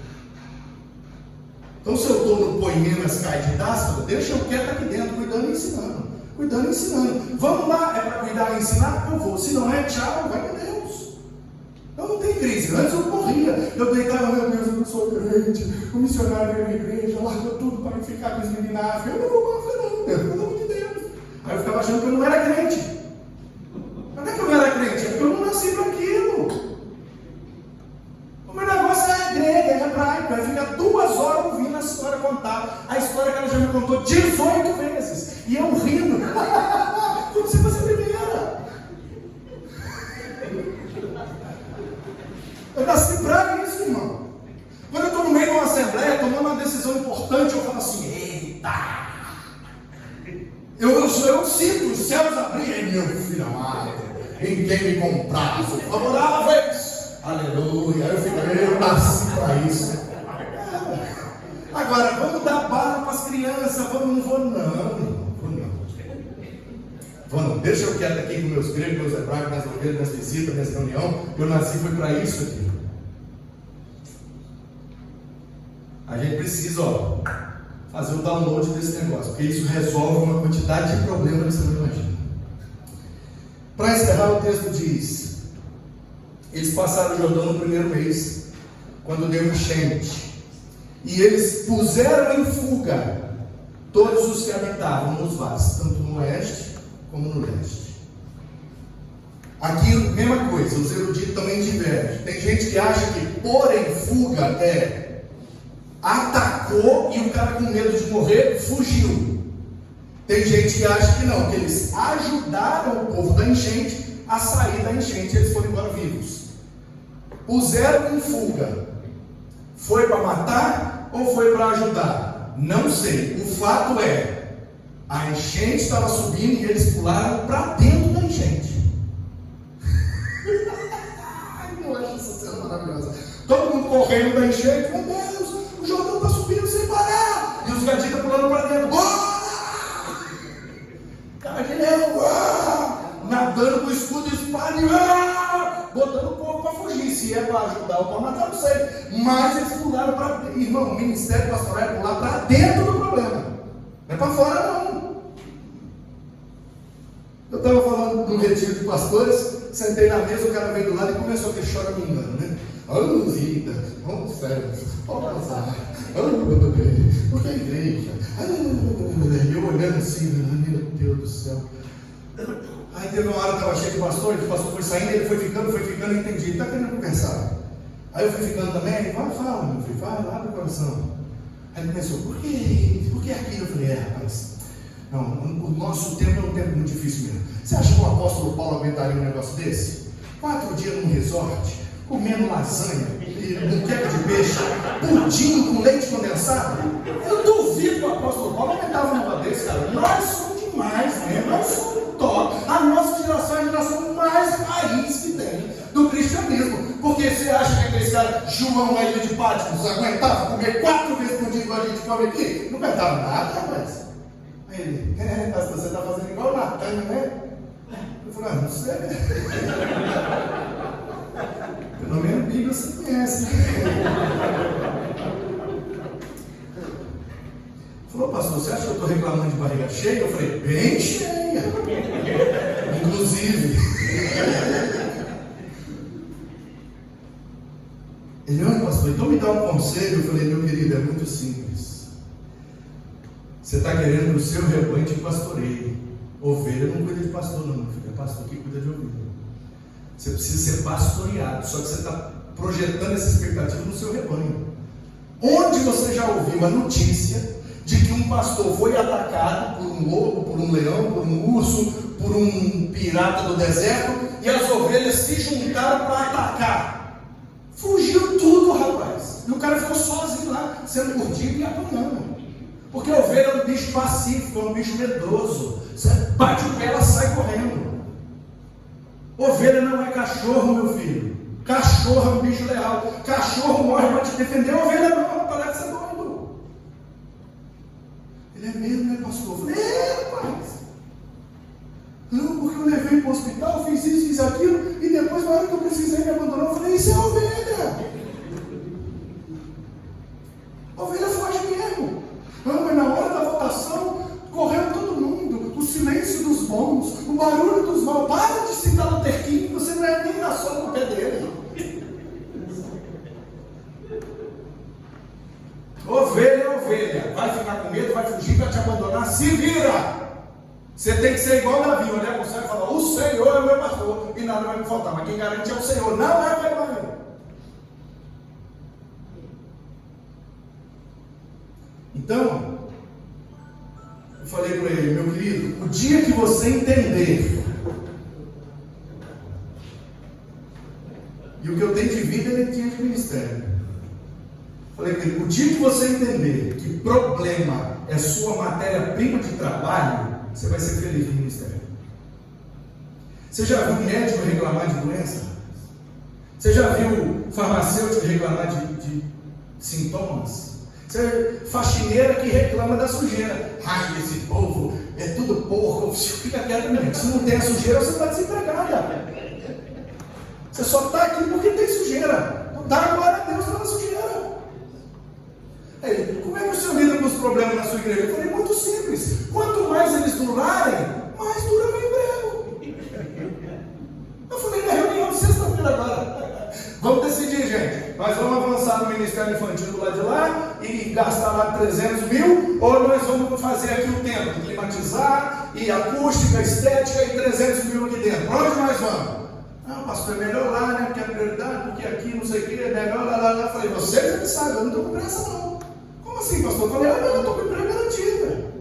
Então, se eu estou no Poimenas Cai de Dástaro, deixa eu quieto aqui dentro, cuidando e ensinando. Cuidando e ensinando. Vamos lá, é para cuidar e ensinar? Eu vou. Se não é, tchau, vai com Deus. Eu não tenho crise. Antes eu corria. Eu deitava, meu Deus, eu não sou crente. O missionário veio na igreja, largou tudo para ficar com os meninos na África. Eu não vou mais, não, Deus, pelo amor de Deus. Aí eu ficava achando que eu não era crente. Não é que eu não era crente, é porque eu não nasci para aquilo. O meu negócio é grego, é hebraico. Aí fica 2 horas ouvindo a história contar. A história que ela já me contou 18 vezes. E eu rindo. Como você faz a primeira? Eu nasci para isso, irmão. Quando eu estou no meio de uma assembleia, tomando uma decisão importante, eu falo assim: eita! Eu sinto os céus abrirem, meu filho amado, em quem me comprar, sou favoráveis. Aleluia. Eu nasci para isso. Agora, vamos dar bala para as crianças. Não vou não. Deixa eu quieto aqui com meus gregos, meus hebraicos, minhas ovelhas, minhas visitas, minhas reuniões. Eu nasci foi para isso aqui. A gente precisa, fazer o download desse negócio, porque isso resolve uma quantidade de problemas que você não imagina. Para encerrar, o texto diz: eles passaram o Jordão no primeiro mês, quando deu enchente, e eles puseram em fuga todos os que habitavam nos vales, tanto no oeste como no leste. Aqui, mesma coisa, os eruditos também divergem. Tem gente que acha que pôr em fuga atacou e o cara com medo de morrer fugiu. Tem gente que acha que não, que eles ajudaram o povo da enchente a sair da enchente e eles foram embora vivos. Puseram em fuga. Foi para matar ou foi para ajudar? Não sei. O fato é, a enchente estava subindo e eles pularam para dentro da enchente. Eu acho essa cena maravilhosa. Todo mundo correndo da enchente. Meu Deus, o Jordão está subindo sem parar. E os gaditas pulando para dentro. Nadando com escudo e espada, botando o povo para fugir. Se é para ajudar ou para matar, não sei. Mas eles pularam para dentro. Irmão, o ministério pastoral é pular para dentro do problema. Não é para fora, não. Eu estava falando de um retiro de pastores, sentei na mesa, o cara veio do lado e começou a ter choramingando, né? Oh, vida, oh, céu, oh, azar, oh, porque a igreja, e eu olhando assim, meu Deus do céu. Aí teve uma hora que estava cheio de pastor, e o pastor foi saindo, ele foi ficando, eu entendi, ele está querendo conversar. Aí eu fui ficando também, fala, meu filho, fala, abre o coração. Aí ele começou, por que aquilo? Eu falei, rapaz, não, o nosso tempo é um tempo muito difícil mesmo. Você acha que o apóstolo Paulo aguentaria um negócio desse? 4 dias num resort, comendo lasanha, muqueca de peixe, pudim com leite condensado? Eu duvido que o apóstolo Paulo aguentava um negócio desse, cara. Nós somos demais, né? Nós somos top. A nossa geração é a geração mais raiz que tem do cristianismo. Porque você acha que aquele cara, João na ilha de Patmos, aguentava comer 4 vezes por dia igual a gente come aqui? Não aguentava nada, rapaz. Aí ele, pastor, você está fazendo igual o Natan, né? Eu falei, não sei. Pelo menos a Bíblia você conhece, né? Falou, pastor, você acha que eu estou reclamando de barriga cheia? Eu falei, bem cheia. Inclusive. Ele, olha, pastor, então me dá um conselho. Eu falei, meu querido, é muito simples. Você está querendo que o seu rebanho te pastoreie. Ovelha não cuida de pastor, não, meu filho. É pastor que cuida de ovelha. Você precisa ser pastoreado. Só que você está projetando essa expectativa no seu rebanho. Onde você já ouviu uma notícia de que um pastor foi atacado por um lobo, por um leão, por um urso, por um pirata do deserto, e as ovelhas se juntaram para atacar. Fugiu tudo, rapaz. E o cara ficou sozinho lá, sendo mordido e apanhando. Porque a ovelha é um bicho pacífico, é um bicho medroso. Você bate o pé, ela sai correndo. Ovelha não é cachorro, meu filho. Cachorro é um bicho leal. Cachorro morre para te defender. Ovelha não, parece ser doido. Ele é mesmo, né, pastor? Eu falei, rapaz. Não, porque eu levei para o hospital, fiz isso, fiz aquilo, e depois, na hora que eu precisei, me abandonou. Eu falei, isso é ovelha. Ovelha foge mesmo. Não, mas na hora da votação, correu todo mundo. O silêncio dos bons, o barulho dos maus. Para de citar no terquinho, você não é nem na sola do pé dele. Ovelha é ovelha. Vai ficar com medo, vai fugir, vai te abandonar. Se vira. Você tem que ser igual Davi, olhar para o céu e falar, o Senhor é o meu pastor, e nada vai me faltar. Mas quem garante é o Senhor, não é o rebanho. Então, eu falei para ele, meu querido, o dia que você entender, e o que eu tenho de vida, ele tinha de ministério. Falei para ele, o dia que você entender que problema é sua matéria-prima de trabalho, você vai ser feliz no ministério. Você já viu médico reclamar de doença? Você já viu farmacêutico reclamar de sintomas? Faxineira que reclama da sujeira. Ai, esse povo é tudo porco. Fica quieto, meu. Se não tem a sujeira, você está desempregado. Você só está aqui porque tem sujeira. Então dá glória a Deus pela sujeira. Aí, como é que o senhor lida com os problemas na sua igreja? Eu falei, muito simples. Quanto mais eles durarem, mais dura meu emprego. Eu falei na reunião de sexta-feira agora. Vamos decidir, gente. Nós vamos avançar no Ministério Infantil do lado de lá e gastar lá 300 mil, ou nós vamos fazer aqui o tempo, climatizar, e acústica, estética, e 300 mil aqui dentro. Para onde nós vamos? Ah, pastor, é melhor lá, né? Porque é prioridade, porque aqui não sei o que, é melhor lá. Eu falei, você é que sabe, eu não estou com pressa não. Como assim, pastor? Eu falei, eu estou com emprego garantido.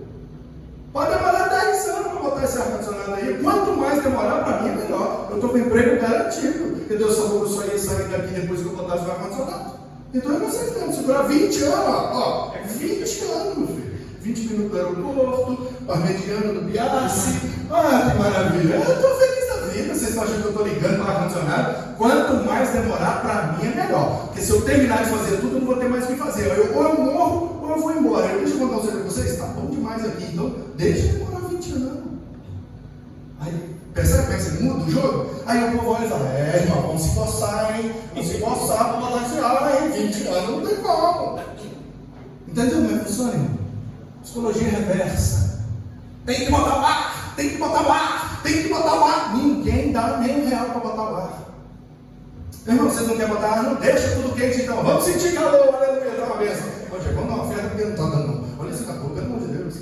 Pode demorar 10 anos para botar esse ar-condicionado aí. Quanto mais demorar, para mim é melhor. Eu estou com emprego garantido. Porque Deus falou que eu só ia sair daqui depois que eu botasse o ar-condicionado. Então eu não sei tanto. Se durar 20 anos, ó. 20 anos, meu filho. 20 minutos do aeroporto, Parmediano do Biassi. Ah, que maravilha. Eu estou feliz da vida. Vocês estão achando que eu estou ligando para o ar-condicionado? Quanto mais demorar, para mim é melhor. Porque se eu terminar de fazer tudo, eu não vou ter mais o que fazer. Ou eu morro, ou eu vou embora. Deixa eu contar um segredo para vocês. Está bom demais aqui. Então, deixa eu demorar 20 anos. Aí, percebe como é que você muda o jogo? Aí o povo olha e fala, irmão, vamos se coçar, hein? Vamos se coçar para balancear, hein? 20 anos não tem como. Entendeu como é que funciona, irmão? Psicologia reversa. Tem que botar o ar, tem que botar o ar, tem que botar o ar. Ninguém dá nem R$1 para botar o ar. Irmão, vocês não querem botar ar? Não deixa tudo quente então. Vamos sentir calor, aleluia, dá uma benção. Hoje vamos dar uma oferta porque não está dando não. Olha esse calor, pelo amor de Deus.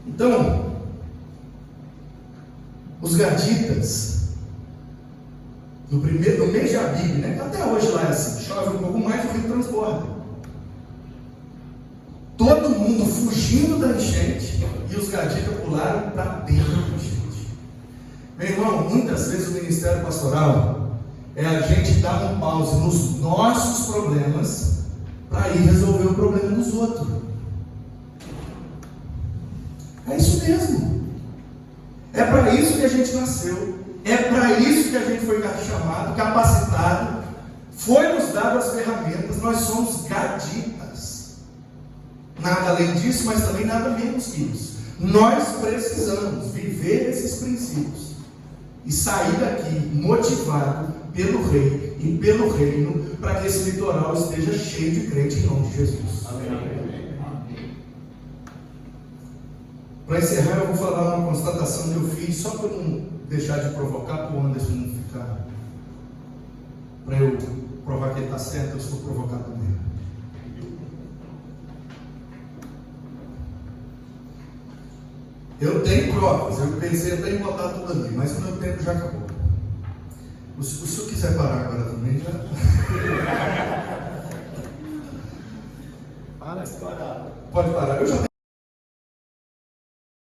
Então, os gaditas, no mês de Abib, né? Até hoje lá é assim, chove um pouco mais e o rio transborda. Todo mundo fugindo da enchente e os gaditas pularam para dentro da enchente. Meu irmão, muitas vezes o ministério pastoral é a gente dar um pause nos nossos problemas para ir resolver o problema dos outros. É isso mesmo. É para isso que a gente nasceu. É para isso que a gente foi chamado, capacitado. Foi nos dado as ferramentas. Nós somos gaditas. Nada além disso, mas também nada menos que isso. Nós precisamos viver esses princípios e sair daqui motivado pelo Rei e pelo Reino, para que esse litoral esteja cheio de crente em nome de Jesus. Amém. Para encerrar, eu vou falar uma constatação que eu fiz, só para não deixar de provocar, para o Anderson não ficar, para eu provar que ele está certo, eu sou provocado também. Eu tenho provas, eu pensei até em botar tudo ali, mas o meu tempo já acabou. Se o senhor quiser parar agora também, já. Para. Pode parar. Eu já